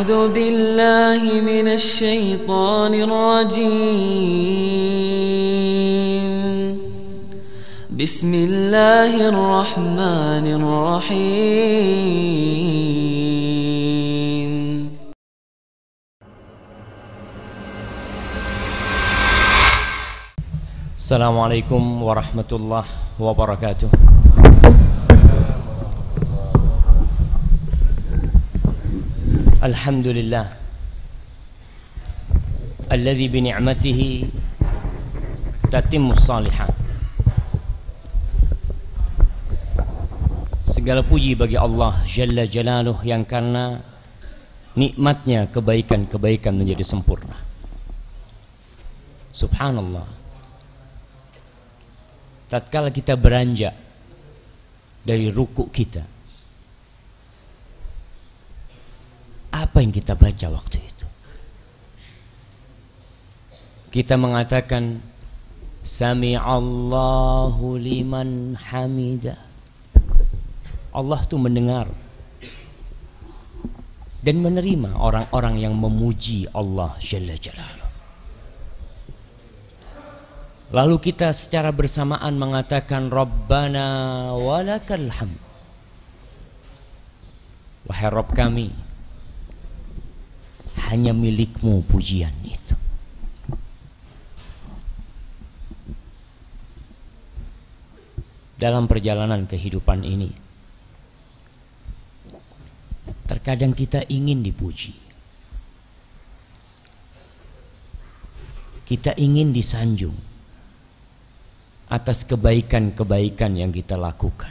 أعوذ بالله من الشيطان الرجيم بسم الله الرحمن الرحيم Assalamualaikum warahmatullahi wabarakatuh. Alhamdulillah alladzi bi ni'matihi tatimmus shalihat. Segala puji bagi Allah Jalla Jalaluh yang karena nikmatnya kebaikan-kebaikan menjadi sempurna. Subhanallah. Tatkala kita beranjak dari ruku kita, apa yang kita baca waktu itu? Kita mengatakan Sami'allahu liman hamidah. Allah itu mendengar dan menerima orang-orang yang memuji Allah Jalla Jalaluh. Lalu kita secara bersamaan mengatakan Rabbana walakal hamd. Wahai Rabb kami, hanya milikmu pujian itu. Dalam perjalanan kehidupan ini, terkadang kita ingin dipuji, kita ingin disanjung atas kebaikan-kebaikan yang kita lakukan,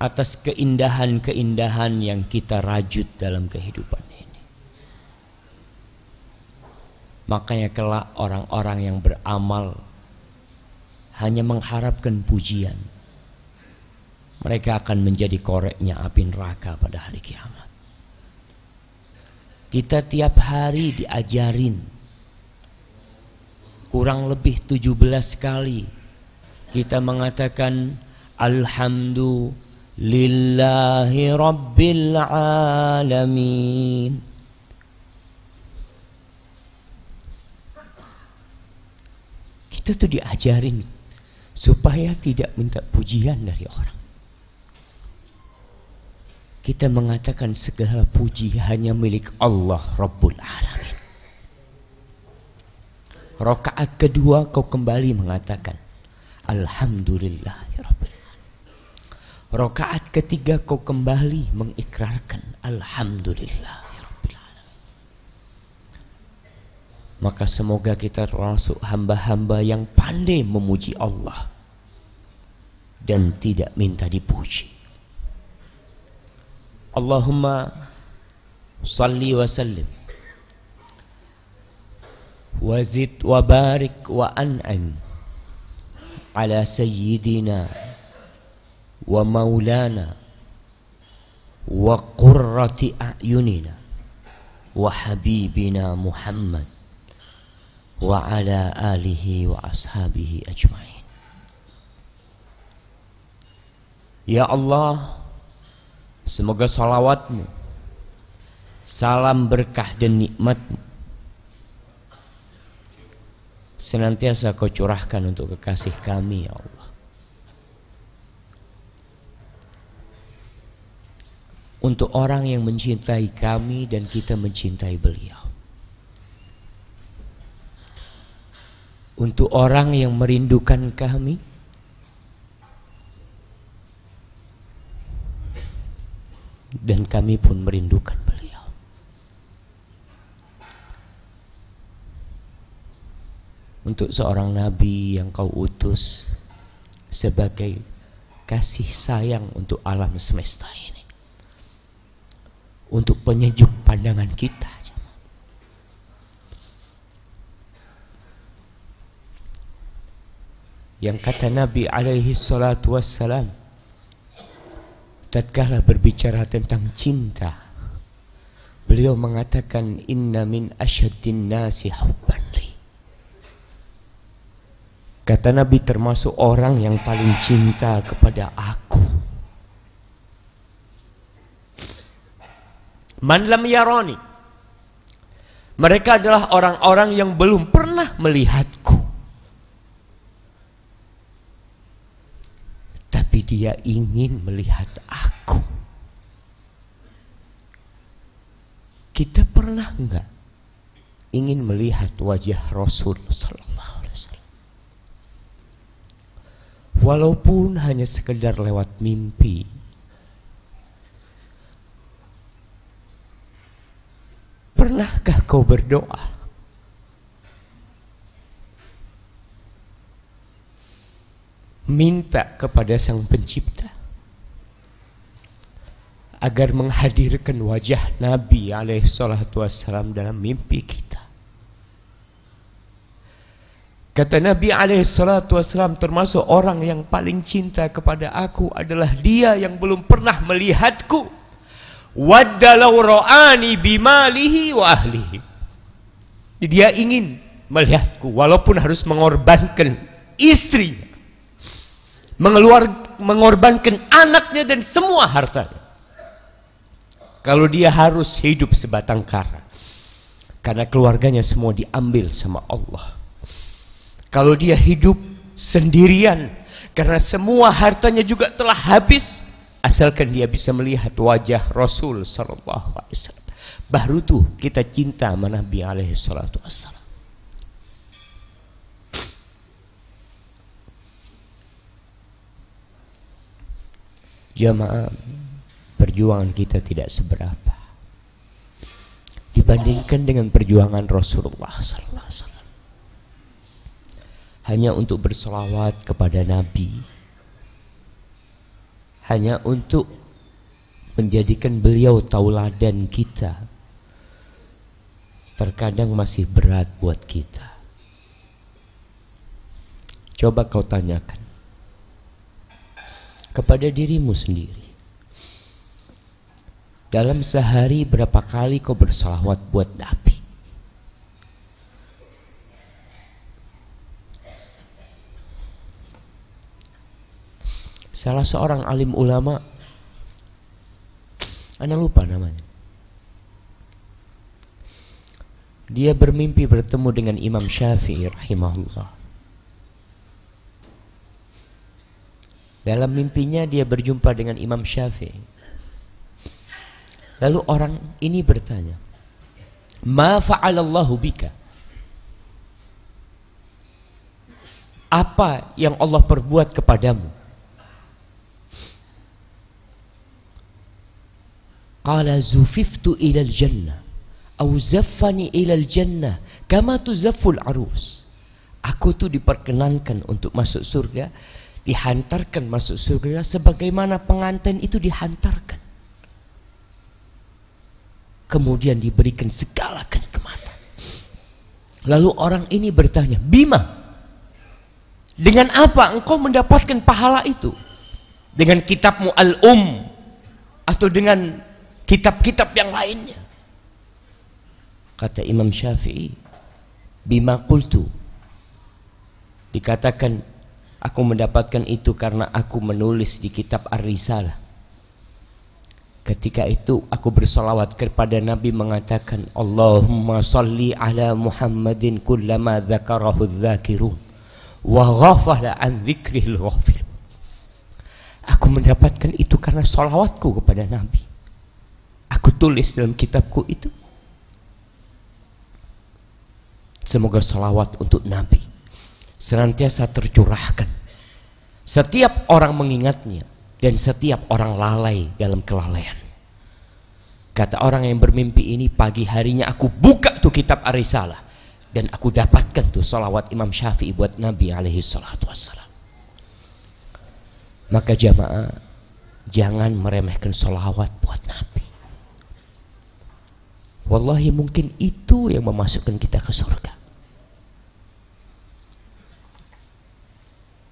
atas keindahan-keindahan yang kita rajut dalam kehidupan ini. Makanya kelak orang-orang yang beramal hanya mengharapkan pujian, mereka akan menjadi koreknya api neraka pada hari kiamat. Kita tiap hari diajarin kurang lebih 17 kali kita mengatakan Alhamdulillahi Rabbil Alamin. Kita tuh diajarin supaya tidak minta pujian dari orang. Kita mengatakan segala puji hanya milik Allah Rabbul Alamin. Rakaat kedua kau kembali mengatakan Alhamdulillahirabbil alamin. Rakaat ketiga kau kembali mengikrarkan Alhamdulillahirabbil alamin. Maka semoga kita termasuk hamba-hamba yang pandai memuji Allah dan tidak minta dipuji. Allahumma salli wa sallim wazid wa barik wa an'am ala sayyidina wa maulana wa qurrati a'yunina wa habibina Muhammad wa ala alihi wa ashabihi ajma'in. Ya Allah, semoga salawatmu, salam berkah dan nikmatmu senantiasa kau curahkan untuk kekasih kami, ya Allah. Untuk orang yang mencintai kami dan kita mencintai beliau. Untuk orang yang merindukan kami dan kami pun merindukan beliau. Untuk seorang nabi yang kau utus sebagai kasih sayang untuk alam semesta ini, untuk penyejuk pandangan kita. Yang kata Nabi alaihi salatu wassalam tatkala berbicara tentang cinta, beliau mengatakan inna min asyaddin nasi hubban li. Kata Nabi, termasuk orang yang paling cinta kepada aku Man lam yarani. Mereka adalah orang-orang yang belum pernah melihatku. Tapi dia ingin melihat aku. Kita pernah enggak ingin melihat wajah Rasul sallallahu alaihi wasallam? Walaupun hanya sekedar lewat mimpi. Pernahkah kau berdoa minta kepada Sang Pencipta agar menghadirkan wajah Nabi alaihissalatu wassalam dalam mimpi kita? Kata Nabi alaihissalatu wassalam, termasuk orang yang paling cinta kepada aku adalah dia yang belum pernah melihatku. Wadda law ra'ani bimalihi wa ahlihi. Dia ingin melihatku walaupun harus mengorbankan istrinya, mengorbankan anaknya dan semua hartanya. Kalau dia harus hidup sebatang kara, karena keluarganya semua diambil sama Allah. Kalau dia hidup sendirian, karena semua hartanya juga telah habis, asalkan dia bisa melihat wajah Rasul sallallahu alaihi wasallam, baru tuh kita cinta sama Nabi alaihi salatu wassalam. Jamaah, perjuangan kita tidak seberapa dibandingkan dengan perjuangan Rasulullah sallallahu alaihi wasallam. Hanya untuk berselawat kepada Nabi, hanya untuk menjadikan beliau tauladan kita, terkadang masih berat buat kita. Coba kau tanyakan kepada dirimu sendiri, dalam sehari berapa kali kau berselawat buat Nabi? Salah seorang alim ulama, ana lupa namanya, dia bermimpi bertemu dengan Imam Syafi'i rahimahullah. Dalam mimpinya dia berjumpa dengan Imam Syafi'i. Lalu orang ini bertanya, "Ma fa'alallahu bika?" Apa yang Allah perbuat kepadamu? Qala zufiftu ilal jannah au zaffani ilal jannah kama tuzafful arus. Aku tuh diperkenankan untuk masuk surga, dihantarkan masuk surga sebagaimana pengantin itu dihantarkan. Kemudian diberikan segala kenikmatan. Lalu orang ini bertanya, "Bima, dengan apa engkau mendapatkan pahala itu? Dengan kitabmu atau dengan kitab-kitab yang lainnya?" Kata Imam Syafi'i, "Bima qultu." Dikatakan, aku mendapatkan itu karena aku menulis di kitab Ar-Risalah. Ketika itu aku bersolawat kepada Nabi mengatakan, "Allahumma salli ala Muhammadin kullama dzakarahu dzakirun wa ghafala an dzikrihil ghafil." Aku mendapatkan itu karena solawatku kepada Nabi. Aku tulis dalam kitabku itu. Semoga salawat untuk Nabi senantiasa tercurahkan. Setiap orang mengingatnya dan setiap orang lalai dalam kelalaian. Kata orang yang bermimpi ini, pagi harinya aku buka tuh kitab Ar-Risalah dan aku dapatkan tuh salawat Imam Syafi'i buat Nabi alaihi salatu wassalam. Maka jamaah, jangan meremehkan salawat buat Nabi. Wallahi mungkin itu yang memasukkan kita ke surga.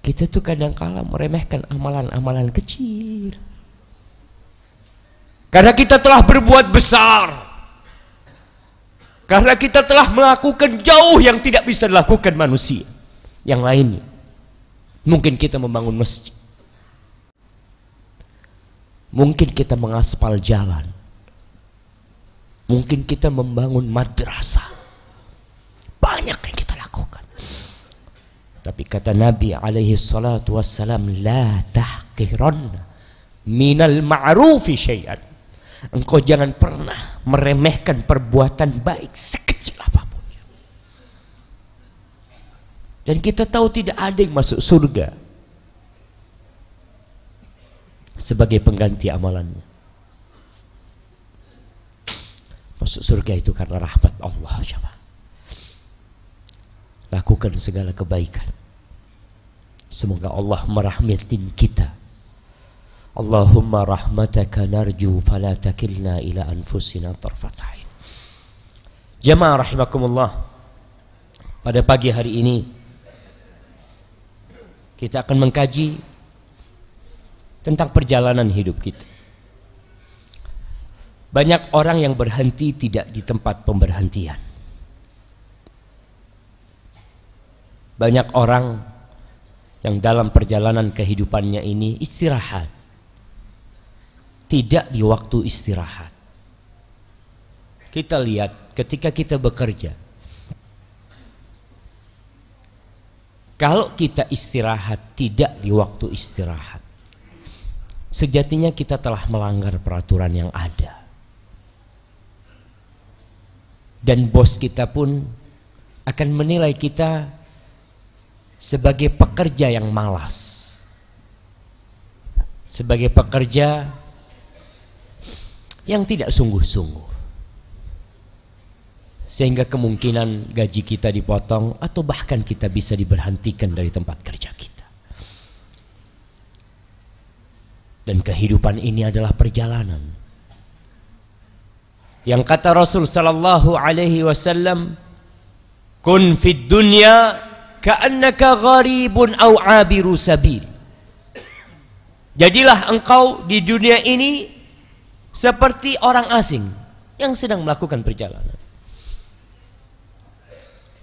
Kita tuh kadang-kala meremehkan amalan-amalan kecil. Karena kita telah berbuat besar. Karena kita telah melakukan jauh yang tidak bisa dilakukan manusia yang lainnya. Mungkin kita membangun masjid. Mungkin kita mengaspal jalan. Mungkin kita membangun madrasah. Banyak yang kita lakukan. Tapi kata Nabi alaihi salatu wassalam, la tahqiranna minal ma'rufi syai'an. Engkau jangan pernah meremehkan perbuatan baik sekecil apapun. Dan kita tahu tidak ada yang masuk surga sebagai pengganti amalannya. Masuk surga itu karena rahmat Allah. Lakukan segala kebaikan. Semoga Allah merahmatin kita. Allahumma rahmataka narju fala takilna ila anfusina tarfat ain. Jamaah rahimakumullah. Pada pagi hari ini kita akan mengkaji tentang perjalanan hidup kita. Banyak orang yang berhenti tidak di tempat pemberhentian. Banyak orang yang dalam perjalanan kehidupannya ini istirahat, tidak di waktu istirahat. Kita lihat ketika kita bekerja, kalau kita istirahat tidak di waktu istirahat, sejatinya kita telah melanggar peraturan yang ada. Dan bos kita pun akan menilai kita sebagai pekerja yang malas, sebagai pekerja yang tidak sungguh-sungguh, sehingga kemungkinan gaji kita dipotong atau bahkan kita bisa diberhentikan dari tempat kerja kita. Dan kehidupan ini adalah perjalanan yang kata Rasul sallallahu alaihi wasallam, kun fid dunya ka'annaka gharibun aw 'abiru sabil. Jadilah engkau di dunia ini seperti orang asing yang sedang melakukan perjalanan.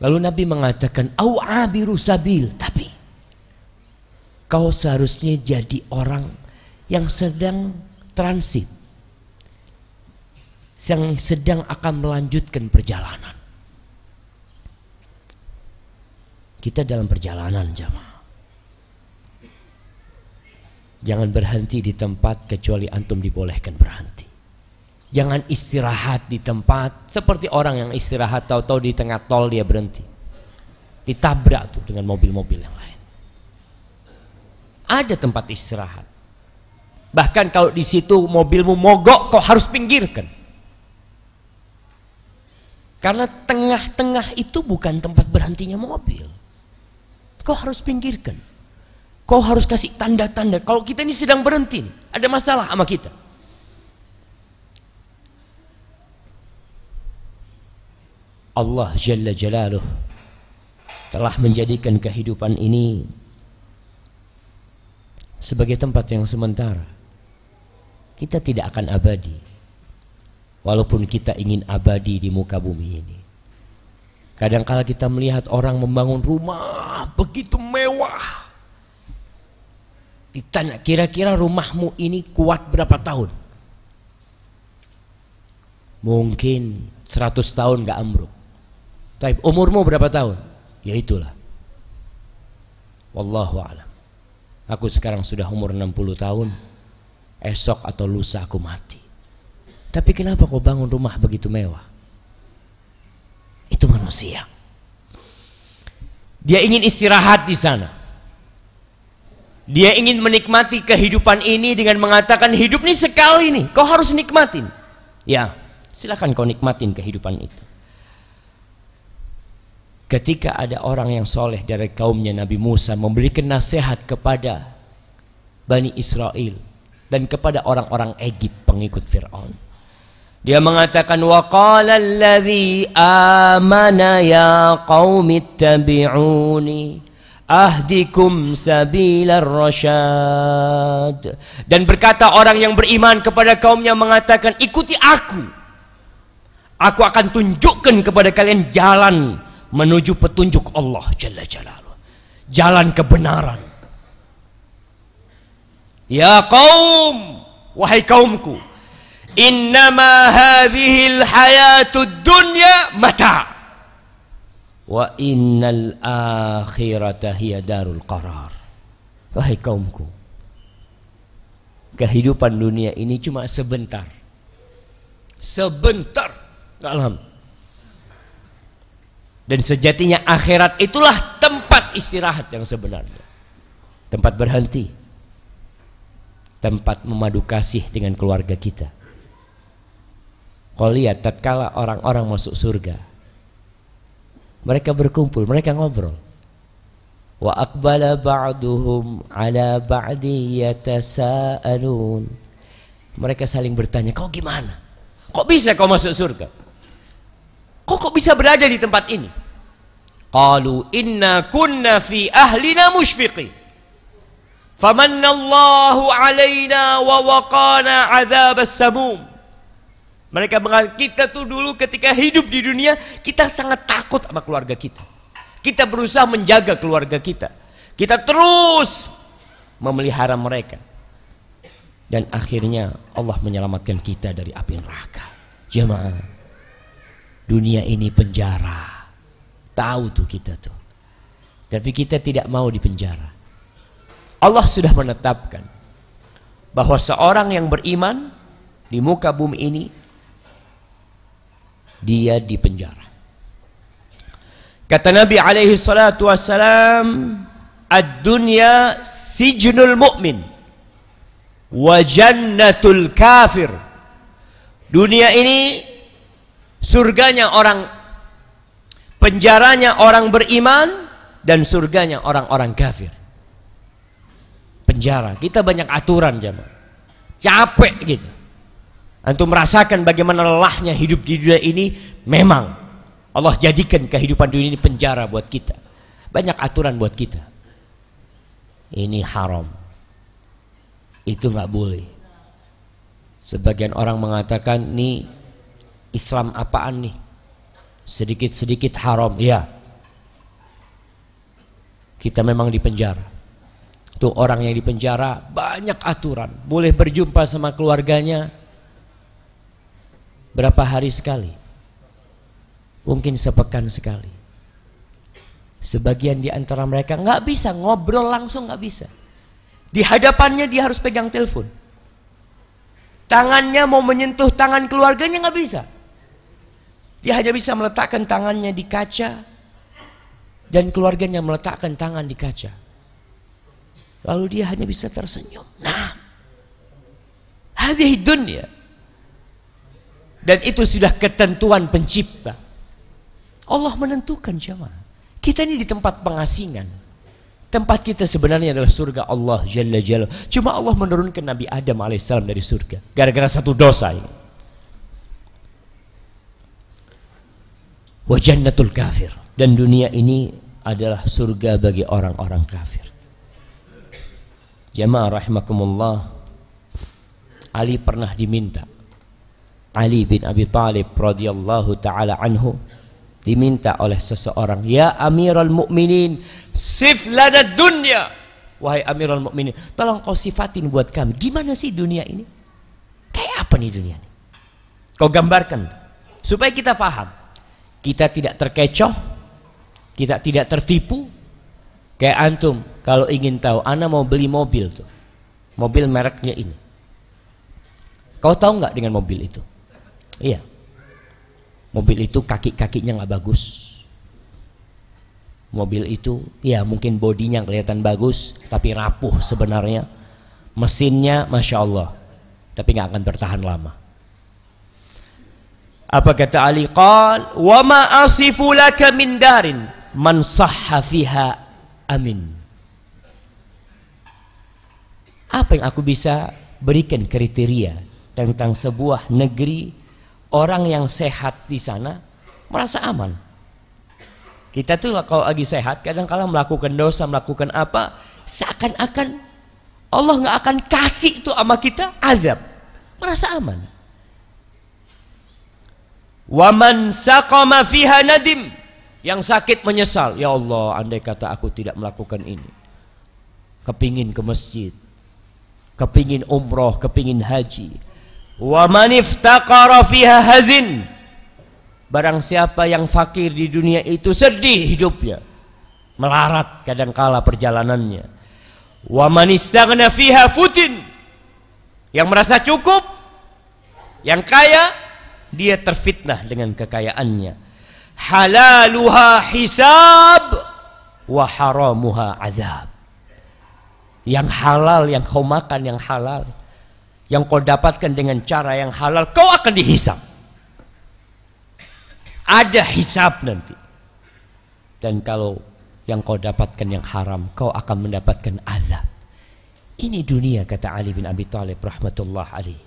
Lalu Nabi mengatakan aw 'abiru sabil, tapi kau seharusnya jadi orang yang sedang transit, yang sedang akan melanjutkan perjalanan. Kita dalam perjalanan, jamaah. Jangan berhenti di tempat kecuali antum dibolehkan berhenti. Jangan istirahat di tempat seperti orang yang istirahat tahu-tahu di tengah tol dia berhenti. Ditabrak tuh dengan mobil-mobil yang lain. Ada tempat istirahat. Bahkan kalau di situ mobilmu mogok, kau harus pinggirkan. Karena tengah-tengah itu bukan tempat berhentinya mobil. Kau harus pinggirkan. Kau harus kasih tanda-tanda. Kalau kita ini sedang berhenti, ada masalah sama kita. Allah Jalla Jalaluh telah menjadikan kehidupan ini sebagai tempat yang sementara. Kita tidak akan abadi, walaupun kita ingin abadi di muka bumi ini. Kadang-kala kita melihat orang membangun rumah begitu mewah. Ditanya, kira-kira rumahmu ini kuat berapa tahun? Mungkin 100 tahun gak ambruk. Tapi umurmu berapa tahun? Ya itulah. Wallahu a'lam. Aku sekarang sudah umur 60 tahun. Esok atau lusa aku mati. Tapi kenapa kau bangun rumah begitu mewah? Itu manusia. Dia ingin istirahat di sana. Dia ingin menikmati kehidupan ini dengan mengatakan hidup ini sekali nih, kau harus nikmatin. Ya, silakan kau nikmatin kehidupan itu. Ketika ada orang yang soleh dari kaumnya Nabi Musa memberikan nasihat kepada Bani Israel dan kepada orang-orang Egypt pengikut Fir'aun. Dia mengatakan wa qala alladhi amana ya qaumi ittabi'uni ahdikum sabilar rasyad. Dan berkata orang yang beriman kepada kaumnya mengatakan ikuti aku akan tunjukkan kepada kalian jalan menuju petunjuk Allah Jalla Jalaluh, jalan kebenaran. Ya kaum, wahai kaumku, Innama hadhil hayatud dunya mata wa innal akhirata hiya darul qarar. Wahai kaumku, kehidupan dunia ini cuma sebentar. Sebentar, gak lama. Dan sejatinya akhirat itulah tempat istirahat yang sebenarnya. Tempat berhenti. Tempat memadu kasih dengan keluarga kita. Kau lihat tatkala orang-orang masuk surga, mereka berkumpul, mereka ngobrol. Wa aqbala ba'duhum ala ba'di yatasaalun. Mereka saling bertanya, kau gimana? Kok bisa kau masuk surga? Kok bisa berada di tempat ini? Qalu inna kunna fi ahlina mushfiqin. Famannallahu alaina wa waqana 'adzabas samum. Mereka mengatakan, kita tuh dulu ketika hidup di dunia, kita sangat takut sama keluarga kita. Kita berusaha menjaga keluarga kita. Kita terus memelihara mereka. Dan akhirnya Allah menyelamatkan kita dari api neraka. Jemaah, dunia ini penjara. Tahu tuh kita tuh. Tapi kita tidak mau dipenjara. Allah sudah menetapkan bahwa seorang yang beriman di muka bumi ini, dia dipenjara. Kata Nabi alaihi salatu wassalam, ad-dunya sijnul mu'min wa jannatul kafir. Dunia ini surganya orang, penjaranya orang beriman, dan surganya orang-orang kafir. Penjara, kita banyak aturan jemaah. Capek gitu. Antum merasakan bagaimana lelahnya hidup di dunia ini. Memang Allah jadikan kehidupan dunia ini penjara buat kita. Banyak aturan buat kita. Ini haram, itu nggak boleh. Sebagian orang mengatakan, nih Islam apaan nih? Sedikit-sedikit haram. Ya, kita memang dipenjara. Tuh orang yang dipenjara banyak aturan. Boleh berjumpa sama keluarganya berapa hari sekali? Mungkin sepekan sekali. Sebagian di antara mereka nggak bisa ngobrol langsung, nggak bisa. Di hadapannya dia harus pegang telepon. Tangannya mau menyentuh tangan keluarganya nggak bisa. Dia hanya bisa meletakkan tangannya di kaca dan keluarganya meletakkan tangan di kaca. Lalu dia hanya bisa tersenyum. Nah, hadhihi dunya. Dan itu sudah ketentuan pencipta. Allah menentukan jemaah. Kita ini di tempat pengasingan. Tempat kita sebenarnya adalah surga Allah Jalla Jalla. Cuma Allah menurunkan Nabi Adam alaihissalam dari surga gara-gara satu dosa ini. Wa jannatul kafir. Dan dunia ini adalah surga bagi orang-orang kafir. Jamaah rahimakumullah, Ali pernah diminta, Ali bin Abi Thalib radhiyallahu taala anhu diminta oleh seseorang, ya Amirul Mukminin, sif lana dunya. Wahai Amirul Mukminin, tolong kau sifatin buat kami, gimana sih dunia ini? Kayak apa nih dunia ini? Kau gambarkan supaya kita faham. Kita tidak terkecoh, kita tidak tertipu. Kayak antum kalau ingin tahu, ana mau beli mobil tuh, mobil mereknya ini. Kau tahu nggak dengan mobil itu? Iya, mobil itu kaki-kakinya nggak bagus. Mobil itu, ya mungkin bodinya kelihatan bagus, tapi rapuh sebenarnya. Mesinnya, masya Allah, tapi nggak akan bertahan lama. Apa kata Ali? Qal, wa ma asifu laka min darin man sahha fiha amin. Apa yang aku bisa berikan kriteria tentang sebuah negeri, orang yang sehat di sana merasa aman? Kita tuh kalau lagi sehat kadang-kala melakukan dosa, melakukan apa, seakan-akan Allah nggak akan kasih itu sama kita azab, merasa aman. Waman saqama fiha nadim, yang sakit menyesal, ya Allah andai kata aku tidak melakukan ini. Kepingin ke masjid, kepingin umroh, kepingin haji, Wa man iftaqara fiha hazin. Barang siapa yang fakir di dunia itu sedih hidupnya, melarat kadangkala perjalanannya. Wa man istaghna fiha futin. Yang merasa cukup, yang kaya, dia terfitnah dengan kekayaannya. Halaluha hisab wa haramuha azab. Yang halal yang kau makan yang halal, yang kau dapatkan dengan cara yang halal, kau akan dihisab. Ada hisab nanti. Dan kalau yang kau dapatkan yang haram, kau akan mendapatkan azab. Ini dunia, kata Ali bin Abi Thalib rahmatullah alaih.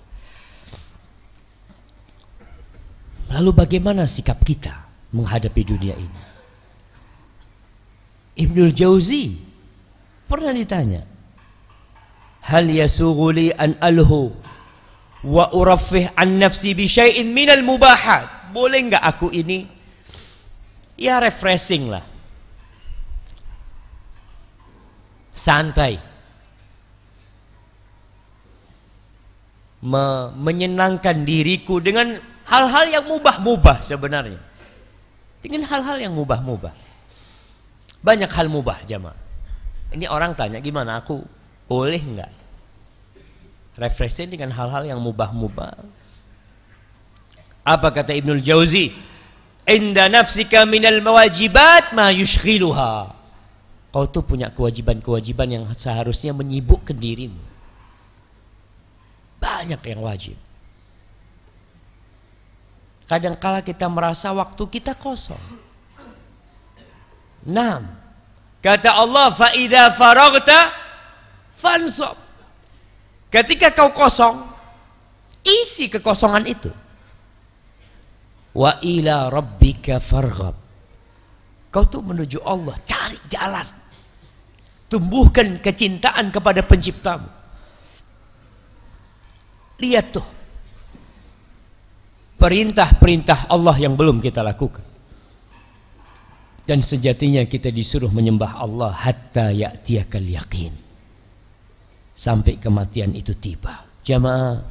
Lalu bagaimana sikap kita menghadapi dunia ini? Ibnul Jauzi pernah ditanya, hal yasughuli an alhu wa uraffih an nafsi bi syai'in minal mubahat. Boleh enggak aku ini ya refreshing lah, santai, menyenangkan diriku dengan hal-hal yang mubah-mubah. Sebenarnya dengan hal-hal yang mubah-mubah, banyak hal mubah jamaah. Ini orang tanya, gimana aku boleh enggak refreshing dengan hal-hal yang mubah-mubah? Apa kata Ibnul Jauzi? Inda nafsika minal mawajibat ma yushghiluha. Kau tuh punya kewajiban-kewajiban yang seharusnya menyibukkan dirimu. Banyak yang wajib. Kadangkala kita merasa waktu kita kosong. Naam. Kata Allah, fa idza faraghta fansab. Ketika kau kosong, isi kekosongan itu. Wa ila rabbika farghab. Kau tuh menuju Allah, cari jalan. Tumbuhkan kecintaan kepada penciptamu. Lihat tuh perintah-perintah Allah yang belum kita lakukan. Dan sejatinya kita disuruh menyembah Allah hatta ya'tiyakal yaqin, sampai kematian itu tiba. Jamaah,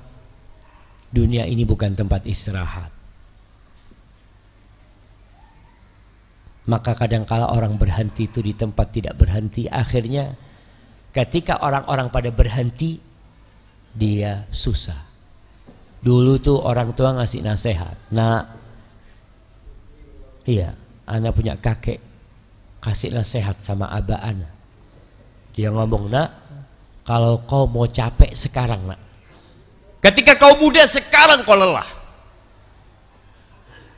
dunia ini bukan tempat istirahat. Maka kadangkala orang berhenti itu di tempat tidak berhenti. Akhirnya ketika orang-orang pada berhenti, dia susah. Dulu tuh orang tua ngasih nasihat, nak, iya, anak punya kakek kasih nasihat sama abah anak. Dia ngomong, nak, kalau kau mau capek sekarang, nak, ketika kau muda sekarang kau lelah,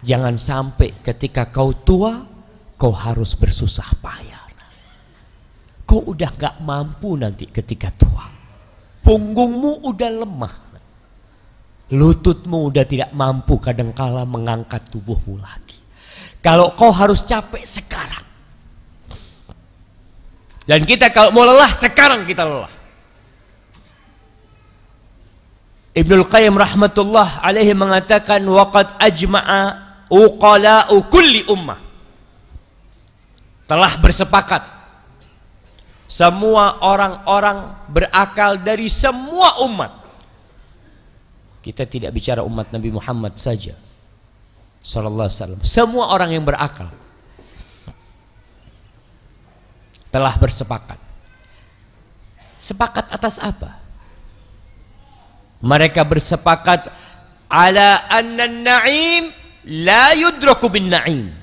jangan sampai ketika kau tua kau harus bersusah payah. Kau udah gak mampu nanti ketika tua. Punggungmu udah lemah, lututmu udah tidak mampu kadangkala mengangkat tubuhmu lagi. Kalau kau harus capek sekarang. Dan kita kalau mau lelah, sekarang kita lelah. Ibnul Qayyim rahmatullah alaihi mengatakan, waqad ajma'a uqala'u kulli ummah. Telah bersepakat semua orang-orang berakal dari semua umat. Kita tidak bicara umat Nabi Muhammad saja sallallahu alaihi wasallam. Semua orang yang berakal telah bersepakat. Sepakat atas apa? Mereka bersepakat ala anna an-na'im la yudraku bin na'im.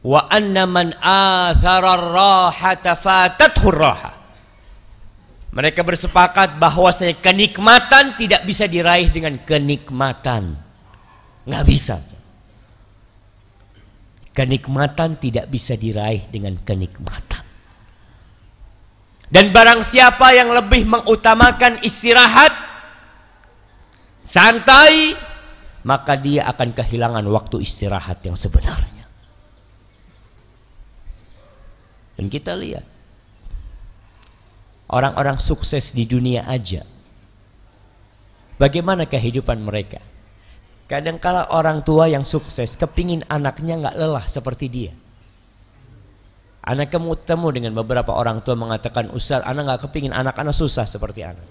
Wa anna man athara ar-rahata fatathu ar-raha. Mereka bersepakat bahwasanya kenikmatan tidak bisa diraih dengan kenikmatan. Nggak bisa. Kenikmatan tidak bisa diraih dengan kenikmatan. Dan barang siapa yang lebih mengutamakan istirahat, santai, maka dia akan kehilangan waktu istirahat yang sebenarnya. Dan kita lihat orang-orang sukses di dunia aja, bagaimana kehidupan mereka. Kadangkala orang tua yang sukses kepingin anaknya nggak lelah seperti dia. Anak ketemu dengan beberapa orang tua mengatakan, Ustaz, anak nggak kepingin anak-anak susah seperti anak.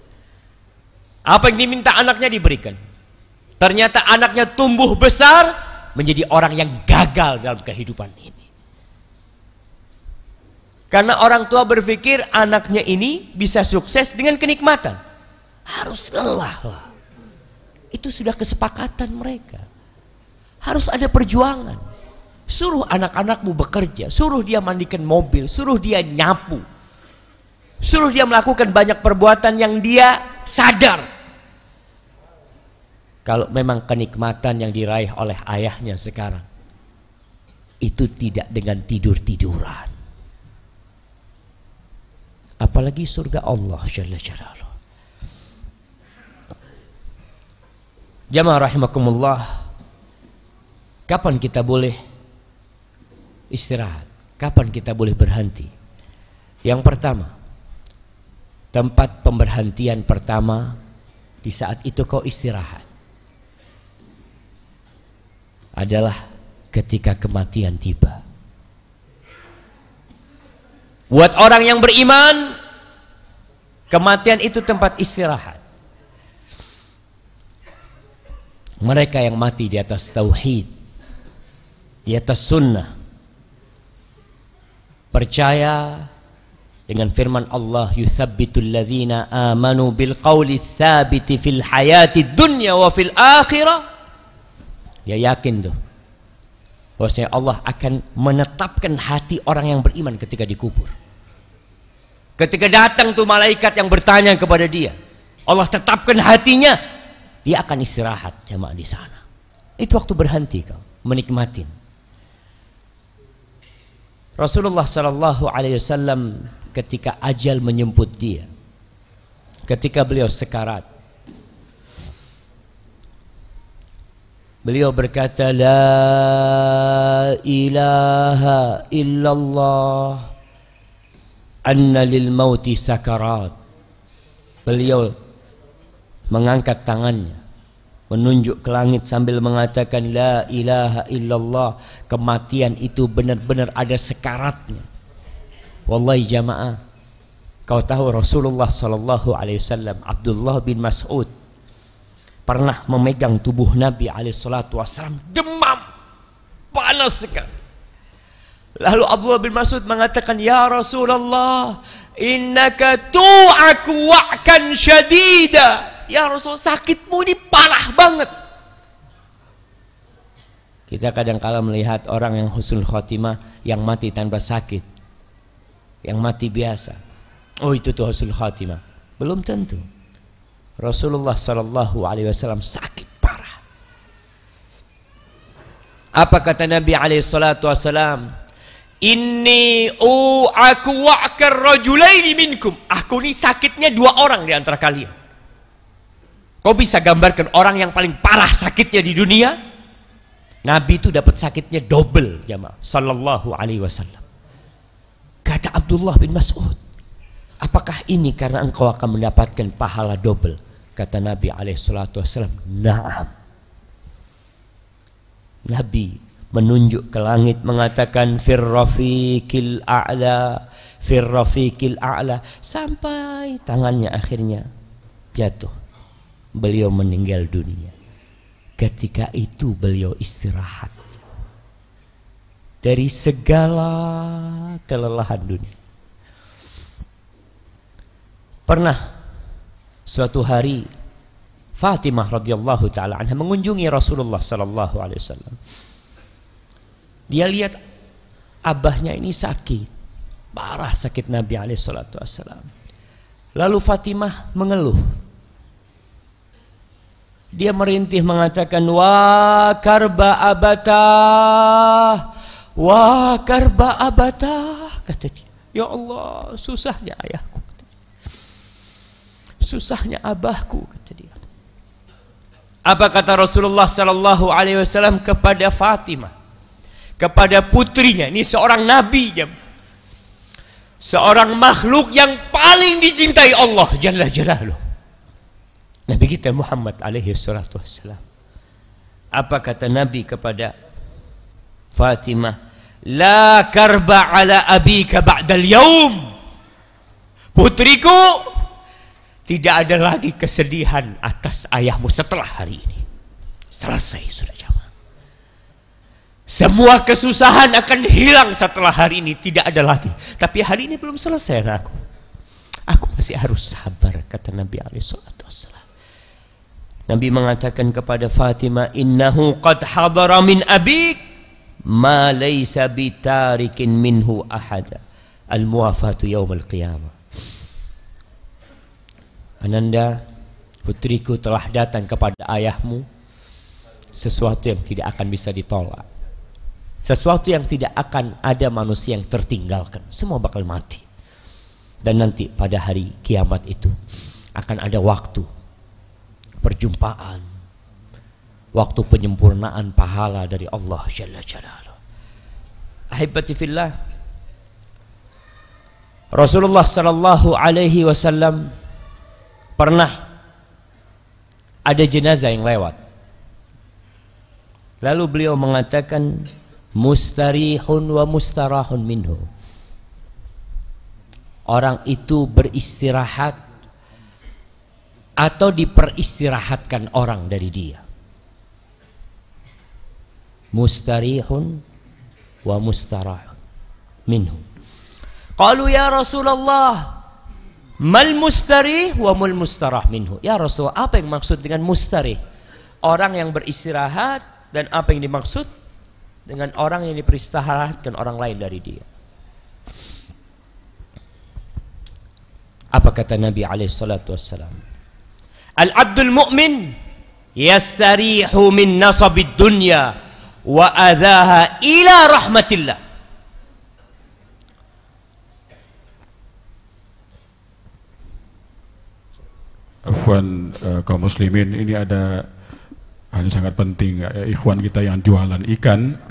Apa yang diminta anaknya diberikan. Ternyata anaknya tumbuh besar menjadi orang yang gagal dalam kehidupan ini. Karena orang tua berpikir anaknya ini bisa sukses dengan kenikmatan. Harus lelah lah. Itu sudah kesepakatan mereka. Harus ada perjuangan. Suruh anak-anakmu bekerja, suruh dia mandikan mobil, suruh dia nyapu, suruh dia melakukan banyak perbuatan yang dia sadar. Kalau memang kenikmatan yang diraih oleh ayahnya sekarang itu tidak dengan tidur-tiduran, apalagi surga Allah Jalla Jalaluhu. Jamaah rahimakumullah, kapan kita boleh istirahat? Kapan kita boleh berhenti? Yang pertama, tempat pemberhentian pertama di saat itu kau istirahat adalah ketika kematian tiba. Buat orang yang beriman, kematian itu tempat istirahat. Mereka yang mati di atas tauhid, di atas sunnah, percaya dengan firman Allah, yuthabbitul ladzina amanu bil qawli tsabiti fil hayati dunya wa fil akhirah. Ya yakin tuh bahwasanya Allah akan menetapkan hati orang yang beriman ketika dikubur. Ketika datang tuh malaikat yang bertanya kepada dia, Allah tetapkan hatinya, dia akan istirahat jamaah di sana. Itu waktu berhenti kau menikmatin. Rasulullah sallallahu alaihi wasallam ketika ajal menjemput dia, ketika beliau sekarat, beliau berkata, la ilaha illallah anna lil mauti sakarat. Beliau mengangkat tangannya menunjuk ke langit sambil mengatakan, la ilaha illallah, kematian itu benar-benar ada sekaratnya. Wallahi jamaah, kau tahu Rasulullah sallallahu alaihi wasallam, Abdullah bin Mas'ud pernah memegang tubuh Nabi SAW, demam, panas sekali. Lalu Abdullah bin Mas'ud mengatakan, ya Rasulullah, innaka tu'aku wa'kan syadida. Ya Rasul, sakitmu ini parah banget. Kita kadang-kala melihat orang yang husnul khotimah, yang mati tanpa sakit, yang mati biasa. Oh itu tuh husnul khotimah. Belum tentu. Rasulullah sallallahu alaihi wasallam sakit parah. Apa kata Nabi alaihi salatu wasallam? Inni u'aku wa'kar rajulaini minkum. Aku ini sakitnya dua orang di antara kalian. Kau bisa gambarkan orang yang paling parah sakitnya di dunia? Nabi itu dapat sakitnya double jamaah sallallahu alaihi wasallam. Kata Abdullah bin Mas'ud, apakah ini karena engkau akan mendapatkan pahala double? Kata Nabi SAW, na'am. Nabi menunjuk ke langit mengatakan, firrafiqil a'la, firrafiqil a'la, sampai tangannya akhirnya jatuh. Beliau meninggal dunia. Ketika itu beliau istirahat dari segala kelelahan dunia. Pernah suatu hari Fatimah radhiyallahu taala anha mengunjungi Rasulullah sallallahu alaihi wasallam. Dia lihat abahnya ini sakit, parah sakit Nabi alaihi salatu wasallam. Lalu Fatimah mengeluh. Dia merintih mengatakan, wa karba abatah, wa karba abatah. Kata dia, ya Allah, susahnya ayahku, susahnya abahku, kata dia. Apa kata Rasulullah sallallahu alaihi wasallam kepada Fatimah, kepada putrinya? Ini seorang nabi, seorang makhluk yang paling dicintai Allah Jalla Jalaluhu, Nabi kita Muhammad alaihi salatu wassalam. Apa kata Nabi kepada Fatimah? La karba ala abika ba'dal yaum. Putriku, Tidak ada lagi kesedihan atas ayahmu setelah hari ini. Selesai sudah jamaah. Semua kesusahan akan hilang setelah hari ini. Tidak ada lagi. Tapi hari ini belum selesai anakku. Aku masih harus sabar, kata Nabi SAW. Nabi mengatakan kepada Fatimah, innahu qad hadara min abik ma laysa bitarikin minhu ahada. Al-muwafatu yawmal qiyamah. Ananda, putriku, telah datang kepada ayahmu sesuatu yang tidak akan bisa ditolak, sesuatu yang tidak akan ada manusia yang tertinggalkan. Semua bakal mati. Dan nanti pada hari kiamat itu akan ada waktu perjumpaan, waktu penyempurnaan pahala dari Allah Jalla Jalaluh. Ahibati fillah, Rasulullah sallallahu alaihi wasallam pernah ada jenazah yang lewat. Lalu beliau mengatakan, mustarihun wa mustarahun minhu. Orang itu beristirahat atau diperistirahatkan orang dari dia. Mustarihun wa mustarahun minhu. Qalu ya Rasulullah, mal mustarih wa mal mustarah minhu. Ya Rasulullah, apa yang maksud dengan mustarih? Orang yang beristirahat, dan apa yang dimaksud dengan orang yang diperistirahatkan orang lain dari dia? Apa kata Nabi alaihissalatu wassalam? Al-abdul mu'min yastarihu min nasabid dunya wa adhaha ila rahmatillah. Afwan kaum muslimin, ini ada hal yang sangat penting. Ikhwan kita yang jualan ikan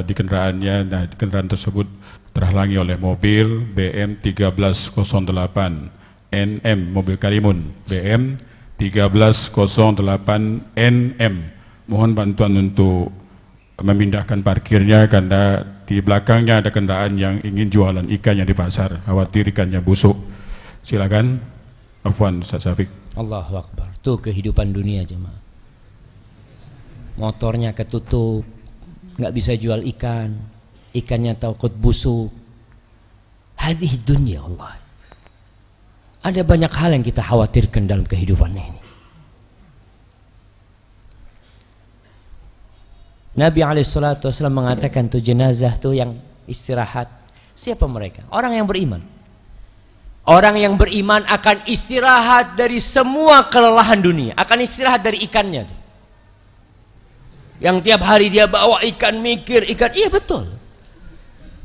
di kendaraannya, nah di kendaraan tersebut terhalangi oleh mobil BM 1308 NM, mobil Karimun BM 1308 NM. Mohon bantuan untuk memindahkan parkirnya karena di belakangnya ada kendaraan yang ingin jualan ikan yang di pasar, khawatir ikannya busuk. Silakan. Afwan Ustaz Syafiq. Allahu Akbar. Tuh kehidupan dunia jemaah. Motornya ketutup, nggak bisa jual ikan, ikannya takut busuk. Hadhihi dunya Allah. Ada banyak hal yang kita khawatirkan dalam kehidupan ini. Nabi SAW mengatakan tuh jenazah tuh yang istirahat. Siapa mereka? Orang yang beriman. Orang yang beriman akan istirahat dari semua kelelahan dunia, akan istirahat dari ikannya. Yang tiap hari dia bawa ikan, mikir ikan, iya betul.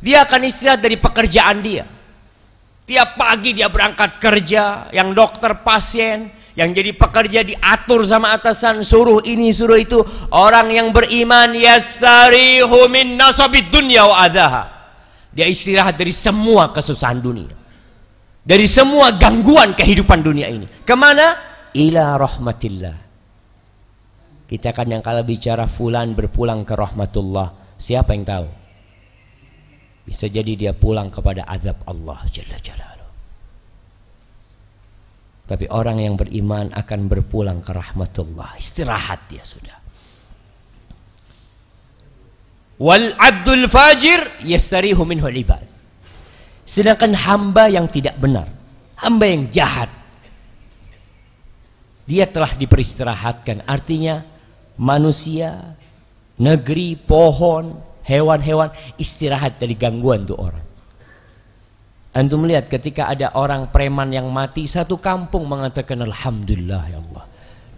Dia akan istirahat dari pekerjaan dia. Tiap pagi dia berangkat kerja, yang dokter pasien, yang jadi pekerja diatur sama atasan, suruh ini suruh itu. Orang yang beriman yastarihu min nasabid dunya wa adhaha. Dia istirahat dari semua kesusahan dunia, dari semua gangguan kehidupan dunia ini. Kemana? Ila rahmatillah. Kita kan yang kalau bicara fulan berpulang ke rahmatullah, siapa yang tahu? Bisa jadi dia pulang kepada azab Allah Jalla Jalaluh. Tapi orang yang beriman akan berpulang ke rahmatullah. Istirahat dia sudah. Wal abdul fajir yastarihu minhu ibad. Sedangkan hamba yang tidak benar, hamba yang jahat, dia telah diperistirahatkan. Artinya manusia, negeri, pohon, hewan-hewan istirahat dari gangguan tuh orang. Antum melihat ketika ada orang preman yang mati, satu kampung mengatakan alhamdulillah ya Allah,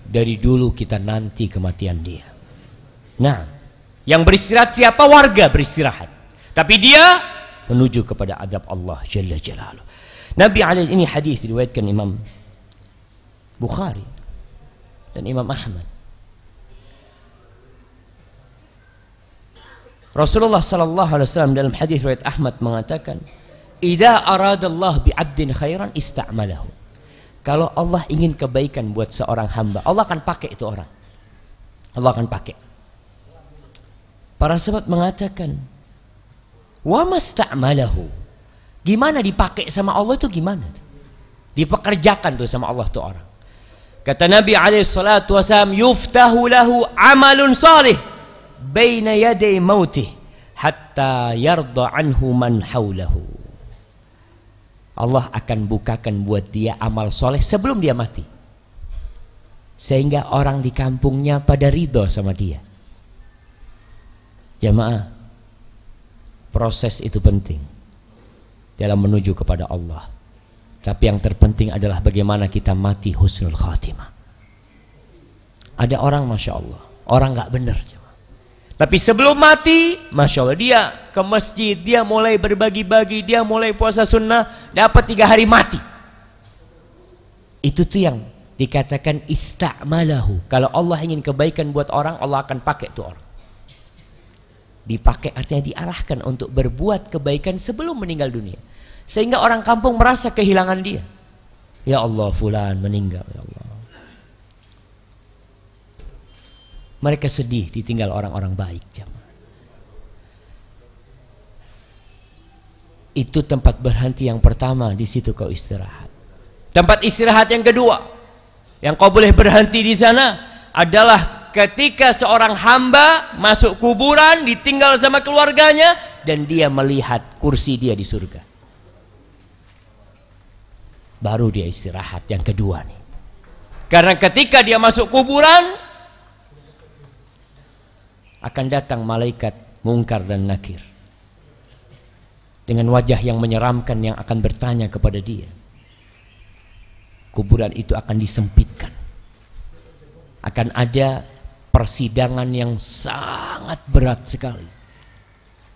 dari dulu kita nanti kematian dia. Nah, yang beristirahat siapa? Warga beristirahat, tapi dia menuju kepada azab Allah Jalla Jalaluh. Nabi alaihi, ini hadis diriwayatkan Imam Bukhari dan Imam Ahmad. Rasulullah sallallahu alaihi wasallam dalam hadis riwayat Ahmad mengatakan, "Idza aradallahu bi 'abdin khairan ista'malahu." Kalau Allah ingin kebaikan buat seorang hamba, Allah akan pakai itu orang. Allah akan pakai. Para sahabat mengatakan, "Wa masta'malahu." Gimana dipakai sama Allah itu gimana? Dipekerjakan tuh sama Allah tuh orang. Kata Nabi SAW, yuftahu lahu amalun salih baina yaday mautih hatta yarda anhu man haulahu. Allah akan bukakan buat dia amal soleh sebelum dia mati, sehingga orang di kampungnya pada ridho sama dia. Jamaah, proses itu penting dalam menuju kepada Allah. Tapi yang terpenting adalah bagaimana kita mati husnul khatimah. Ada orang Masya Allah, orang gak benar, tapi sebelum mati, Masya Allah, dia ke masjid, dia mulai berbagi-bagi, dia mulai puasa sunnah, dapat 3 hari mati. Itu tuh yang dikatakan ista'malahu. Kalau Allah ingin kebaikan buat orang, Allah akan pakai tuh orang. Dipakai artinya diarahkan untuk berbuat kebaikan sebelum meninggal dunia, sehingga orang kampung merasa kehilangan dia. Ya Allah, fulan meninggal, ya Allah. Mereka sedih ditinggal orang-orang baik. Itu tempat berhenti yang pertama, di situ kau istirahat. Tempat istirahat yang kedua yang kau boleh berhenti di sana adalah ketika seorang hamba masuk kuburan, ditinggal sama keluarganya, dan dia melihat kursi dia di surga. Baru dia istirahat yang kedua nih. Karena ketika dia masuk kuburan, akan datang malaikat Mungkar dan Nakir dengan wajah yang menyeramkan yang akan bertanya kepada dia. Kuburan itu akan disempitkan. Akan ada persidangan yang sangat berat sekali.